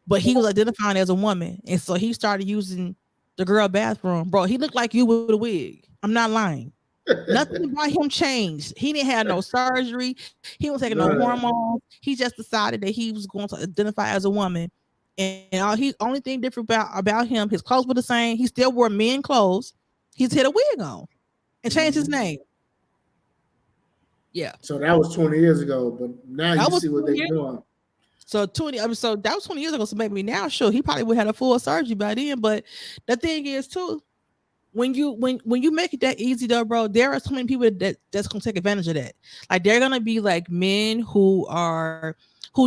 A: but he was identifying as a woman, and so he started using the girl bathroom, bro. He looked like you with a wig. I'm not lying. Nothing about him changed. He didn't have no surgery. He was taking no
B: None of that.
A: hormones. He just decided that he was going to identify as a woman. And only thing different about him, his clothes were the same. He still wore men clothes. He's had a wig on and changed his
B: Mhm.
A: name. Yeah,
B: So that was 20 years ago, but now you
A: that was
B: see what
A: 20
B: they
A: years.
B: doing.
A: So 20, I mean, so that was 20 years ago. So maybe now, sure, he probably would have had a full surgery by then. But the thing is, too, when you make it that easy, though, bro, there are so many people that's gonna take advantage of that. Like they're gonna be like men who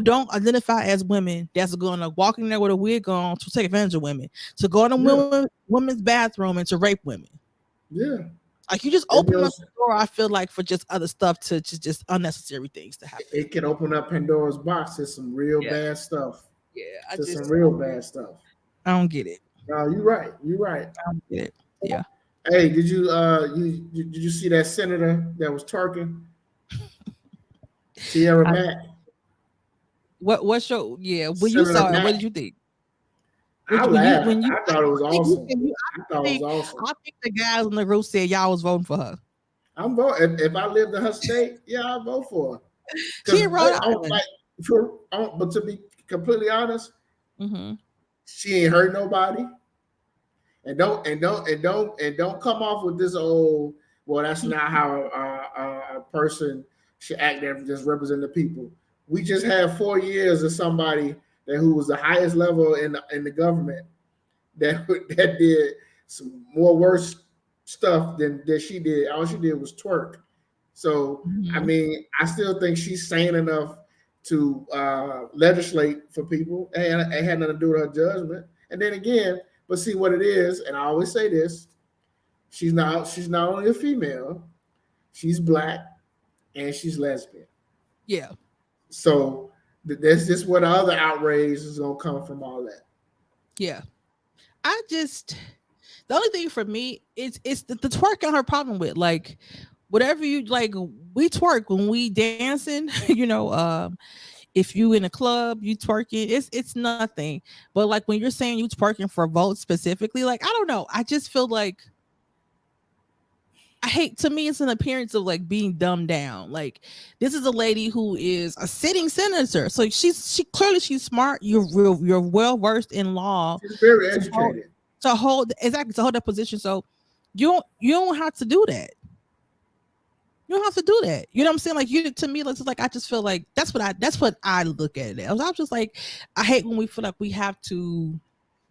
A: don't identify as women that's gonna walk in there with a wig on to take advantage of women, to go in a
B: Yeah,
A: women's bathroom and to rape women.
B: yeah.
A: Like you just
B: It
A: open up
B: goes.
A: the door, I feel like, for just other stuff to just unnecessary things to happen.
B: It can open up Pandora's box to some real
A: Yeah,
B: bad stuff.
A: yeah.
B: To some real bad stuff.
A: I don't get it.
B: No, you're right. You're right.
A: I don't get it. Yeah.
B: Hey, did you see that senator that was twerking? Tierra
A: I,
B: Mack.
A: what's your yeah? When you
B: Senator
A: saw it, what
B: Mack.
A: did you think?
B: I laughed.
A: When you
B: I thought it was
A: I think you
B: awesome.
A: said you
B: I thought it was awesome.
A: I think the guys in the group said y'all was voting for her.
B: I'm voting. If I lived in her state, yeah, I'd vote for her.
A: She
B: Because
A: in Rhode
B: like
A: Island.
B: but to be completely honest,
A: Hmm.
B: she ain't hurt nobody. And don't come off with this old. Well, that's not how a person should act. That just represent the people. We just had 4 years of somebody that who was the highest level in the government that that did some more worse stuff than she did. All she did was twerk. So I
A: Hmm.
B: mean, I still think she's sane enough to legislate for people, and it had nothing to do with her judgment. And then again, but see what it is, and I always say this: she's not only a female, she's black and she's lesbian.
A: Yeah,
B: So that's just where the other outrage is gonna come from. All that.
A: yeah. I just the only thing for me is it's the twerk on her problem with like whatever you like. We twerk when we dancing. You know, if you in a club, you twerking. It's nothing. But like when you're saying you twerking for votes specifically, like I don't know. I just feel like I hate to me it's an appearance of like being dumbed down. Like this is a lady who is a sitting senator. So she clearly she's smart. You're well versed in law
B: She's very
A: to hold
B: educated.
A: to hold that position. So you don't have to do that. You don't have to do that. You know what I'm saying? Like you to me, it's like I just feel like that's what I look at it as. I'm just like I hate when we feel like we have to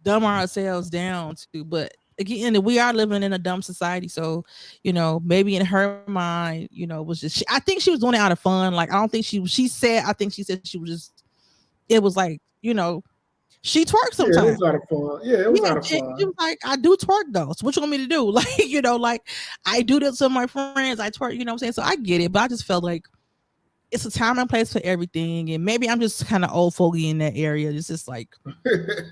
A: dumb ourselves down to, but again, we are living in a dumb society. So, maybe in her mind, was just I think she was doing it out of fun. Like I don't think she said I think she said she was just it was like, she twerks
B: Yeah, it
A: sometimes.
B: was out of fun. Yeah, it was
A: Yeah,
B: out of
A: she
B: fun.
A: was like, I do twerk though. So what you want me to do? Like, like I do this with my friends. I twerk, you know what I'm saying? So I get it, but I just felt like it's a time and place for everything. And maybe I'm just kind of old fogey in that area. It's just like,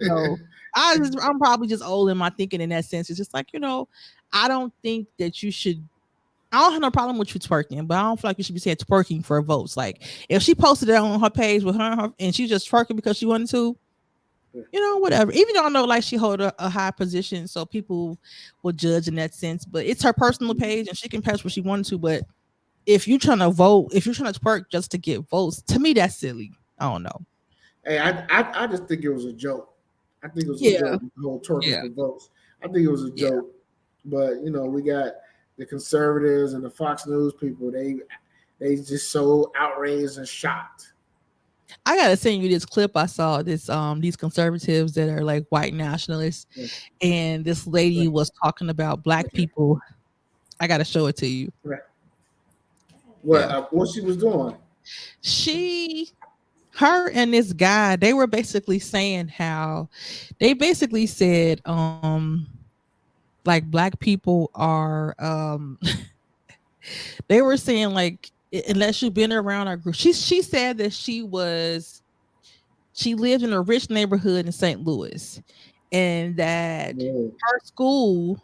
A: no, I'm probably just old in my thinking in that sense. It's just like, I don't think that you should. I don't have no problem with you twerking, but I don't feel like you should be saying twerking for votes. Like if she posted it on her page with her and she just twerking because she wanted to, whatever. Even though I know like she hold a high position, so people will judge in that sense. But it's her personal page and she can post what she wanted to. But if you're trying to vote, if you're trying to twerk just to get votes, to me that's silly. I don't know.
B: Hey, I just think it was a joke. I think it was a
A: Yeah,
B: joke. The whole twerking
A: yeah,
B: for votes. I think it was a
A: yeah.
B: joke. But we got the conservatives and the Fox News people. They just so outraged and shocked.
A: I gotta send you this clip I saw. This these conservatives that are like white nationalists,
B: Yeah,
A: and this lady
B: right,
A: was talking about black people. I gotta show it to you.
B: right.
A: Yeah,
B: What she was doing?
A: she, her, and this guy, they were basically saying how they basically said, like black people are, they were saying like unless you've been around our group. She said that she lived in a rich neighborhood in St. Louis and that
B: Yeah,
A: her school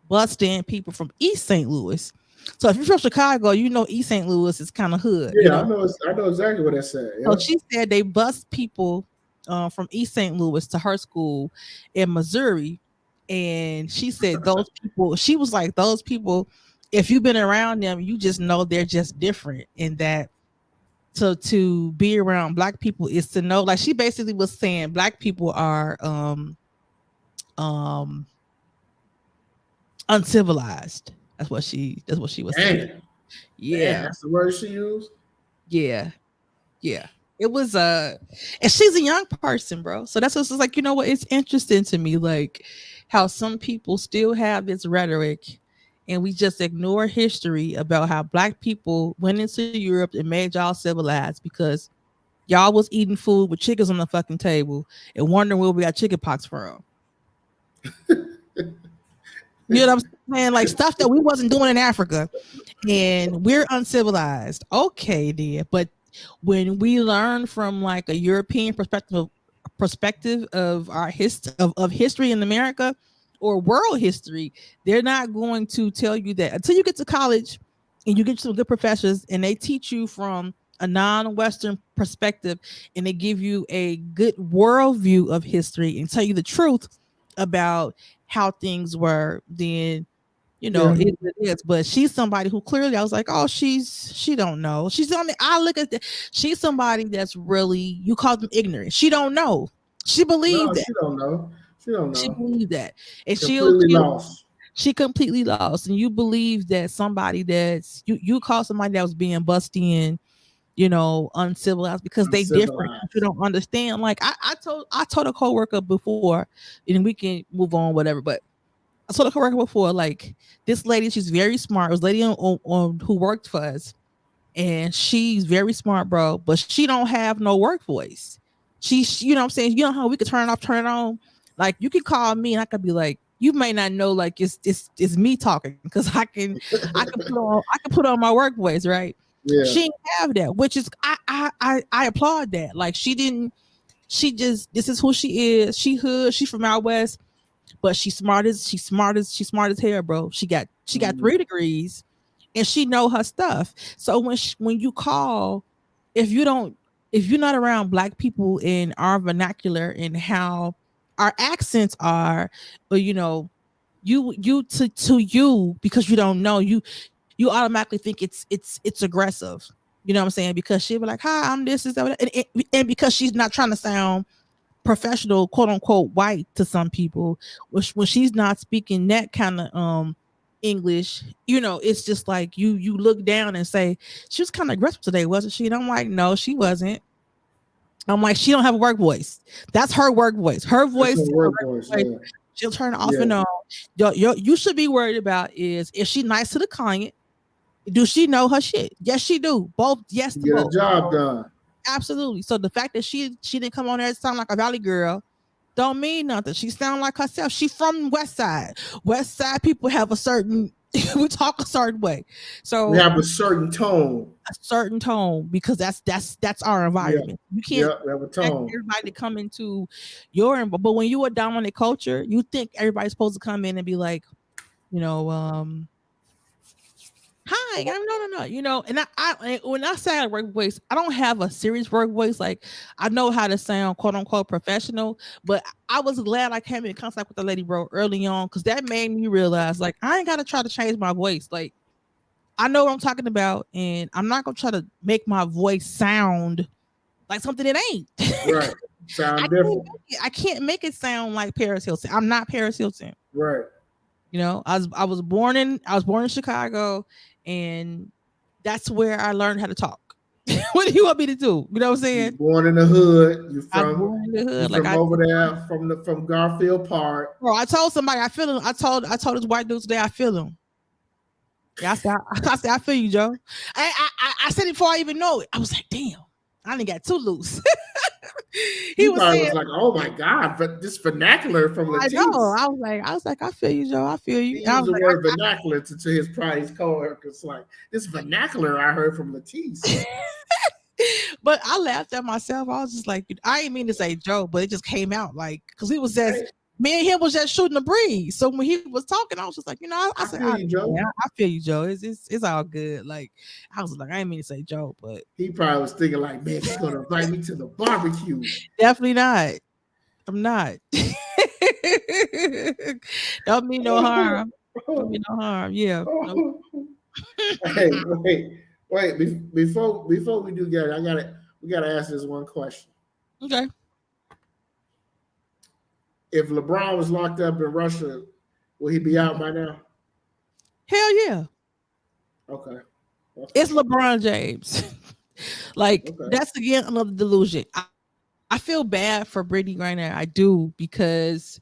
A: bused in people from East St. Louis. So if you're from Chicago, East St. Louis is kind of hood,
B: yeah. I know exactly what that said.
A: So
B: Yeah.
A: she said they bus people from East St. Louis to her school in Missouri. And she said those people, she was like, those people, if you've been around them, you just know they're just different in that. So to be around black people is to know, like she basically was saying black people are um uncivilized. That's what she was saying.
B: Damn, damn.
A: Yeah.
B: That's the word she used.
A: Yeah. Yeah. It was and she's a young person, bro. So that's what's just like, you know what? It's interesting to me, like how some people still have this rhetoric and we just ignore history about how black people went into Europe and made y'all civilized because y'all was eating food with chickens on the fucking table and wondering where we got chicken pox from. You know what I'm saying? Like stuff that we wasn't doing in Africa, and we're uncivilized. Okay, dear. But when we learn from like a European perspective of our of history in America or world history, they're not going to tell you that until you get to college and you get some good professors and they teach you from a non-Western perspective and they give you a good worldview of history and tell you the truth about how things were, then
B: Yeah.
A: it is. But she's somebody who clearly I was like, oh, she don't know. She's on the I look at the she's somebody that's really you call them ignorant. She don't know. She
B: No,
A: believed that.
B: she don't know. She don't
A: She
B: know.
A: believed that. And
B: Completely lost.
A: she completely lost. And you believe that somebody that's you call somebody that was being bussed in, uncivilized because they different. You
B: Uncivilized.
A: don't understand. Like I told a coworker before, and we can move on, whatever, but I told a coworker before, like this lady, she's very smart. It was a lady on who worked for us, and she's very smart, bro. But she don't have no work voice. You know what I'm saying? You know how we could turn it off, turn it on. Like you could call me, and I could be like, you may not know, like it's me talking because I can put on my work voice, right?
B: Yeah.
A: She didn't have that, which is I applaud that. Like she didn't. She just this is who she is. She hood. She from out west, but she's smart as hell, bro. She got
B: Mhm.
A: 3 degrees, and she know her stuff. So when you call, if you don't, if you're not around black people in our vernacular and how our accents are, or you to you because you don't know you automatically think it's aggressive. You know what I'm saying? Because she'll be like, "Hi, I'm this, that," and because she's not trying to sound professional, quote unquote, white to some people, which when she's not speaking that kind of English, it's just like you look down and say, she was kind of aggressive today, wasn't she? And I'm like, no, she wasn't. I'm like, she don't have a work voice. That's her work voice. Her
B: That's her
A: voice, her
B: work
A: regular
B: voice.
A: voice,
B: Yeah.
A: she'll turn off
B: Yeah.
A: and on. You should be worried about is she nice to the client? Do she know her shit? Yes, she do. Both, yes
B: To
A: to
B: get a
A: both.
B: job
A: So,
B: done.
A: absolutely. So the fact that she didn't come on there and sound like a valley girl don't mean nothing. She sound like herself. She from West Side. West Side people have a certain we talk a certain way.
B: We
A: So
B: have a certain tone.
A: a certain tone because that's our
B: Yeah.
A: environment. You can't
B: Yeah. We have a
A: expect
B: tone.
A: everybody to come into your but when you are dominant culture, you think everybody's supposed to come in and be like, you know, hi, no. And when I say I work voice, I don't have a serious work voice. Like I know how to sound quote unquote professional, but I was glad I came in contact with the lady bro early on because that made me realize like I ain't gotta try to change my voice. Like I know what I'm talking about, and I'm not gonna try to make my voice sound like something it ain't.
B: Right.
A: I
B: Sound
A: can't
B: different.
A: make I can't make it sound like Paris Hilton. I'm not Paris Hilton.
B: Right.
A: I was born in Chicago, and that's where I learned how to talk. What do you want me to do? You know what I'm
B: You
A: saying?
B: born in the hood. You
A: I was
B: from
A: born in the
B: you
A: hood. Like
B: from over there from Garfield Park.
A: bro, I told somebody I feel him. I told this white dude today I feel him. Yeah, I said I feel you, Joe. I said it before I even know it. I was like, damn, I didn't got too loose. He
B: He
A: was
B: probably
A: saying,
B: was like, "Oh my God!" But this vernacular from
A: I know.
B: Latisse.
A: I was like, I feel you, Joe. I feel you.
B: He
A: And I
B: used
A: was
B: the
A: like,
B: word vernacular to his prize coworkers. Like this vernacular I heard from Latisse.
A: but I laughed at myself. I was just like, I didn't mean to say Joe, but it just came out like because he was just
B: Hey,
A: me and him was just shooting the breeze. So when he was talking, I was just like, I
B: I
A: said,
B: feel you,
A: yeah,
B: Joe.
A: I feel you, Joe. It's all good. Like I was like, I didn't mean to say Joe, but
B: He probably was thinking like, "Man, she's gonna invite me to the barbecue."
A: definitely not. I'm not. Don't mean no harm. Don't mean no harm. Yeah. No.
B: Hey, wait! Before we do get it, we gotta ask this one question.
A: Okay.
B: If LeBron was locked up in Russia, will he be out by now?
A: Hell yeah.
B: Okay, okay.
A: It's LeBron James. Like
B: Okay.
A: that's again another delusion. I feel bad for Brittany Griner. I do because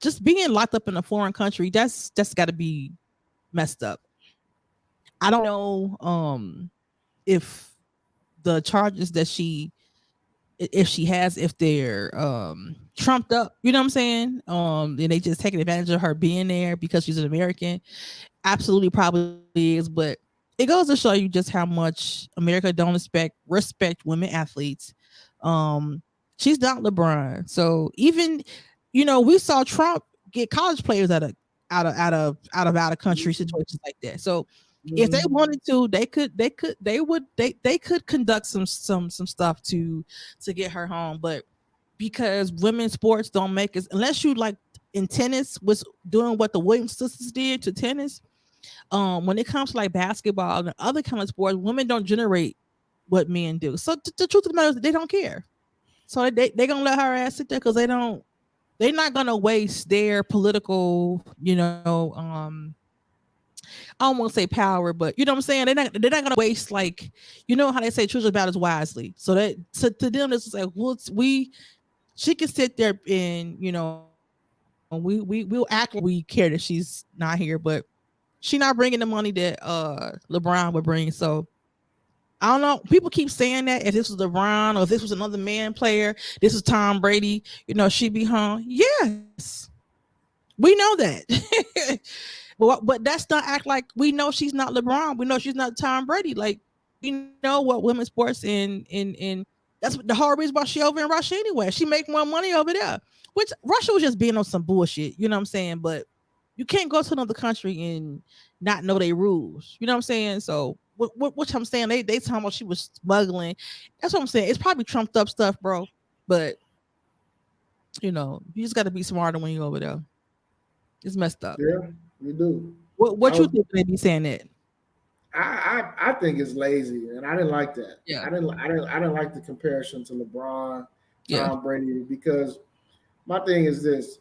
A: just being locked up in a foreign country, that's got to be messed up. I don't know if the charges that if she has, if they're trumped up, you know what I'm saying? And they just taking advantage of her being there because she's an American. Absolutely probably is, but it goes to show you just how much America don't respect women athletes. Um, she's not LeBron, so even we saw Trump get college players out of country situations like that. So if they
B: Mm-hmm.
A: wanted to, they could conduct some stuff to get her home, but because women's sports don't make us unless you like in tennis was doing what the Williams sisters did to tennis. When it comes to like basketball and other kind of sports, women don't generate what men do. So the truth of the matter is they don't care. So they gonna let her ass sit there because they're not gonna waste their political, I don't want to say power, but you know what I'm saying. They're not gonna waste like how they say choose your battles wisely. So that to them it's just like well she can sit there and we'll act like we care that she's not here, but she not bringing the money that LeBron would bring. So I don't know. People keep saying that if this was LeBron or if this was another man player, this is Tom Brady, she'd be home. Yes, we know that. But that's not act like we know she's not LeBron. We know she's not Tom Brady. Like we know what women's sports in that's the whole reason why she over in Russia anyway. She make more money over there. Which Russia was just being on some bullshit. You know what I'm saying? But you can't go to another country and not know their rules. You know what I'm saying? So which I'm saying they talking about she was smuggling. That's what I'm saying. It's probably trumped up stuff, bro. But you just got to be smarter when you over there. It's messed up.
B: Yeah, you do.
A: What
B: I
A: you
B: was,
A: think they be saying that?
B: I think it's lazy, and I didn't like that.
A: Yeah,
B: I didn't like the comparison to LeBron,
A: yeah,
B: Tom Brady, because my thing is this: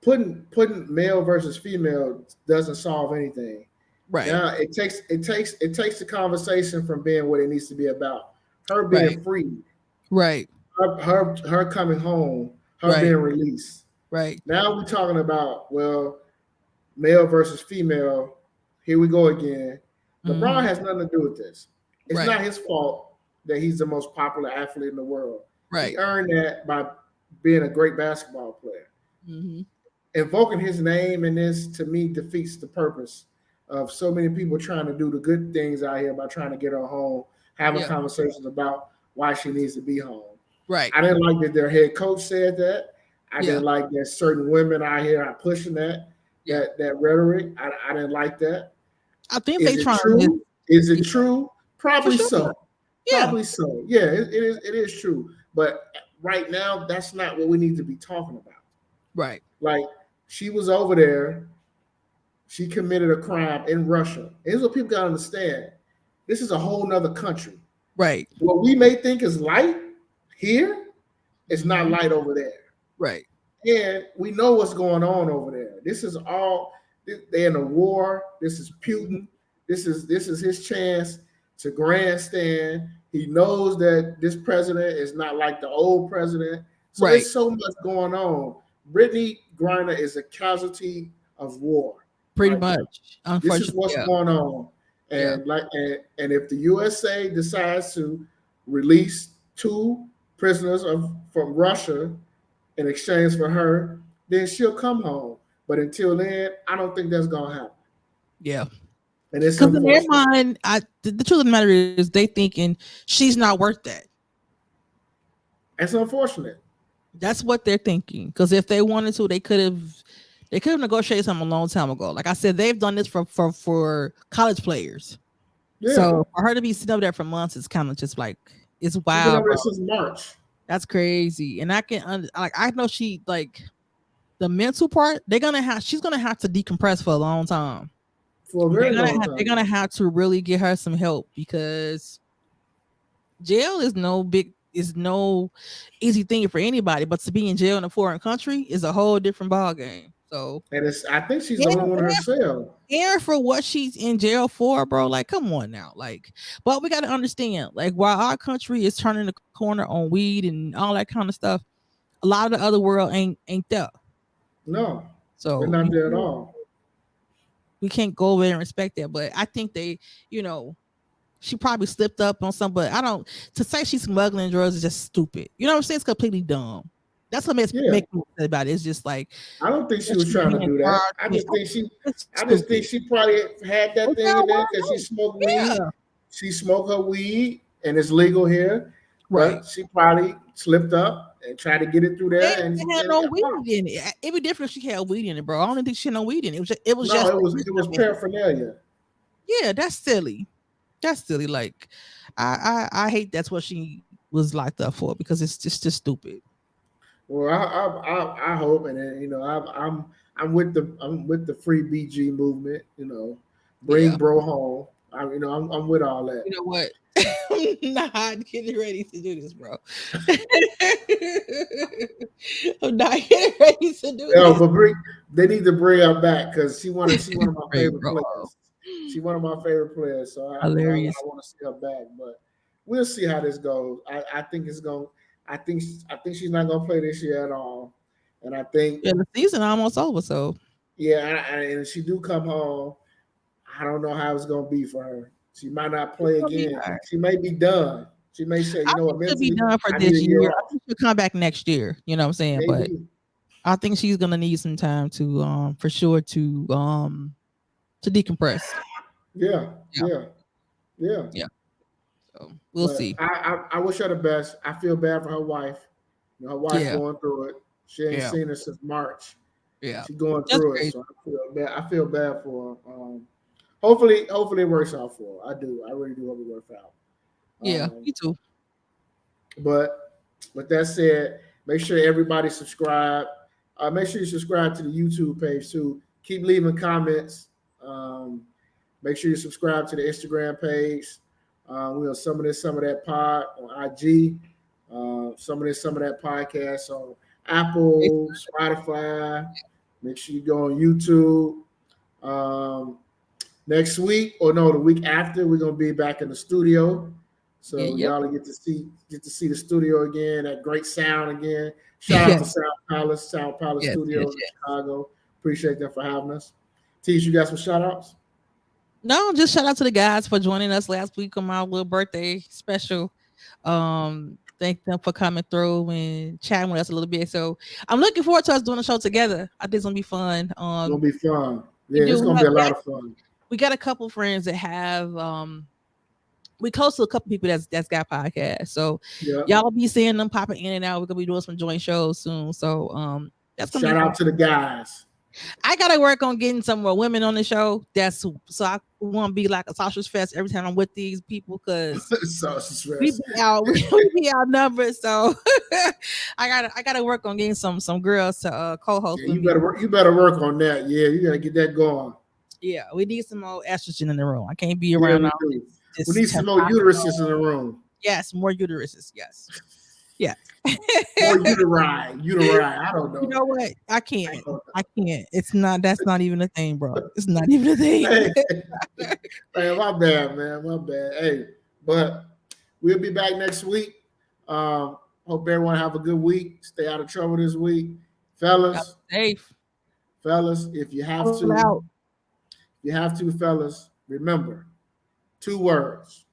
B: putting male versus female doesn't solve anything.
A: right,
B: Now it takes the conversation from being what it needs to be about. Her
A: right,
B: being free,
A: right,
B: her coming home, her
A: right,
B: being released.
A: right.
B: Now we're talking about male versus female. Here we go again. LeBron
A: Hmm.
B: has nothing to do with this. It's
A: Right,
B: not his fault that he's the most popular athlete in the world. He
A: right.
B: earned that by being a great basketball player.
A: Hmm.
B: Invoking his name in this to me defeats the purpose of so many people trying to do the good things out here by trying to get her home, having
A: Yeah,
B: conversations about why she needs to be home.
A: right.
B: I didn't like that their head coach said that. I
A: Yeah,
B: didn't like that certain women out here are pushing that
A: yeah.
B: rhetoric. I didn't like that.
A: I think
B: Is
A: they
B: it
A: trying to just
B: true? Is
A: yeah,
B: it true?
A: for
B: Probably
A: sure.
B: so.
A: Yeah,
B: Probably so. Yeah, it is. It is true. But right now, that's not what we need to be talking about.
A: right,
B: Like she was over there. She committed a crime in Russia. Here's what people gotta understand. This is a whole nother country.
A: right.
B: What we may think is light here, it's not
A: Hmm.
B: light over there.
A: Right,
B: And we know what's going on over there. This is all they're in a war. This is
A: mhm,
B: Putin. This is his chance to grandstand. He knows that this president is not like the old president. So
A: right.
B: it's so much going on. Brittany Griner is a casualty of war
A: Pretty
B: right now.
A: much.
B: This is
A: Unfortunately,
B: what's
A: yeah,
B: going on.
A: yeah,
B: And if the USA decides to release two prisoners from Russia in exchange for her, then she'll come home. But until then, I don't think that's gonna happen.
A: yeah.
B: And it's
A: Because in their
B: unfortunate.
A: mind, the truth of the matter is they thinking she's not worth that.
B: It's unfortunate.
A: That's what they're thinking. Because if they wanted to, they could have negotiated something a long time ago. Like I said, they've done this for college players.
B: Yeah.
A: So for her to be sitting up there for months is kind of just like it's
B: She's been
A: wild,
B: over
A: bro.
B: there since March
A: That's crazy. And like I know she like the mental part. She's gonna have to decompress for a long time.
B: for a
A: They're
B: very
A: gonna
B: long
A: have they're
B: time.
A: gonna have to really get her some help because jail is no easy thing for anybody. But to be in jail in a foreign country is a whole different ball game. So
B: And it's I think she's the
A: and,
B: only one in her cell.
A: and for what she's in jail for, bro, like come on now. Like, but we gotta understand, like while our country is turning the corner on weed and all that kind of stuff, a lot of the other world ain't there.
B: No, they're
A: So
B: not
A: you
B: there at
A: can't,
B: all.
A: we can't go over there and respect that. But I think they, she probably slipped up on some, but I don't, to say she's smuggling drugs is just stupid. You know what I'm saying? It's completely dumb. That's what makes
B: Yeah,
A: make me upset about it. It's just like
B: I don't think she
A: that
B: was
A: she's
B: trying to
A: being
B: do that.
A: charged with. It's
B: I just think
A: stupid.
B: she probably had that
A: Well,
B: thing
A: now
B: in there
A: why
B: because she
A: not?
B: smoked weed.
A: Yeah.
B: She smoked her weed, and it's legal here.
A: Right.
B: But she probably slipped up and tried to get it through
A: They
B: there,
A: ain't even had
B: and it
A: no
B: got
A: weed
B: popped.
A: in it. It'd be different if she had weed in it, bro. I don't think she had no weed in it. It was just
B: No,
A: the
B: it was
A: crystal in it.
B: paraphernalia.
A: Yeah, that's silly. That's silly. Like, I hate that's what she was locked up for because it's just stupid.
B: Well, I hope, and then, I'm with the free BG movement.
A: Yeah.
B: Bring bro home. I'm with all that.
A: You know what? I'm not getting ready to do this, bro. I'm not getting ready to do
B: Yeah,
A: this.
B: but they need to bring her back because she one of my
A: Great,
B: favorite
A: bro.
B: players. She one of my favorite players, so I
A: Hilarious.
B: want to see her back. But we'll see how this goes. I think it's going. I think she's not going to play this year at all. And I think,
A: Yeah, the season almost over, so
B: yeah, and if she do come home, I don't know how it's going to be for her. She might not
A: it's
B: play
A: gonna be
B: again.
A: all right.
B: She may be done. She may say,
A: I
B: you know what,
A: think she'll be
B: mentally,
A: done for
B: I need
A: this
B: a year
A: year. I
B: off.
A: think she'll come back next year. You know what I'm saying? But
B: Maybe.
A: I think she's gonna need some time to for sure to decompress.
B: Yeah,
A: Yeah,
B: yeah, yeah.
A: yeah. So we'll
B: But
A: see.
B: I wish her the best. I feel bad for her wife. Her wife
A: Yeah,
B: going through it. She ain't
A: yeah,
B: seen her since March.
A: yeah.
B: She going
A: That's
B: through it,
A: crazy.
B: so I feel bad. I feel bad for her. Hopefully it works out for her. I do. I really do hope it works out.
A: Yeah,
B: Um,
A: me too.
B: but with that said, make sure everybody subscribe. Make sure you subscribe to the YouTube page too. Keep leaving comments. Um, Make sure you subscribe to the Instagram page. We on some of that pod on IG. Some of that podcast on Apple, Spotify. Make sure you go on YouTube. Um, Next week, or no, the week after, we're gonna be back in the studio.
A: Yeah,
B: So
A: yep.
B: y'all get to see the studio again, that great sound again. Shout out to
A: Yeah.
B: Sound Palace
A: Yes, yes,
B: Studios in
A: yes.
B: Chicago. Appreciate them for having us. Teach, you got some shout outs?
A: No, just shout out to the guys for joining us last week on my little birthday special. Thank them for coming through and chatting with us a little bit. So I'm looking forward to us doing a show together. I think it's gonna be fun.
B: It's gonna be fun.
A: We
B: Yeah, it's
A: do
B: gonna be
A: have
B: a lot of fun.
A: we got a couple friends that have we close to a couple people that's got podcasts. So
B: Yeah.
A: y'all will be seeing them popping in and out. We're gonna be doing some joint shows soon. So that's gonna be
B: Shout
A: fun.
B: out to the guys.
A: I gotta work on getting some more women on the show. That's so I want to be like a sausage fest every time I'm with these people because
B: Sausage
A: we
B: fest.
A: be out we be outnumbered. So I gotta work on getting some girls to co-host
B: Yeah,
A: with me.
B: you better work on that. Yeah, you gotta get that going.
A: Yeah, we need some more estrogen in the room. I can't be
B: Yeah,
A: around
B: we
A: all
B: do. We
A: this
B: need some more uteruses in the
A: testosterone.
B: room.
A: Yes, more uteruses. Yes, yes.
B: More uteri. I don't
A: You
B: know.
A: know what? I
B: I
A: can't.
B: don't
A: I can't. It's not. That's not even a thing, bro. It's not even a thing.
B: know. Hey, my bad, man. My bad. Hey, but we'll be back next week. Hope everyone have a good week. Stay out of trouble this week,
A: I'm
B: fellas.
A: safe.
B: Fellas,
A: Pull out.
B: fellas, remember 2 words: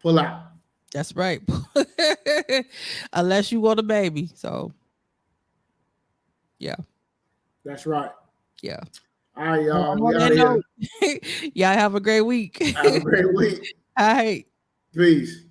B: pull out.
A: That's right. Unless you want a baby. So yeah,
B: That's right.
A: yeah.
B: All right, y'all.
A: And
B: We
A: on
B: out
A: that
B: of here.
A: note, y'all have a great week.
B: Have a great week.
A: All right.
B: Peace.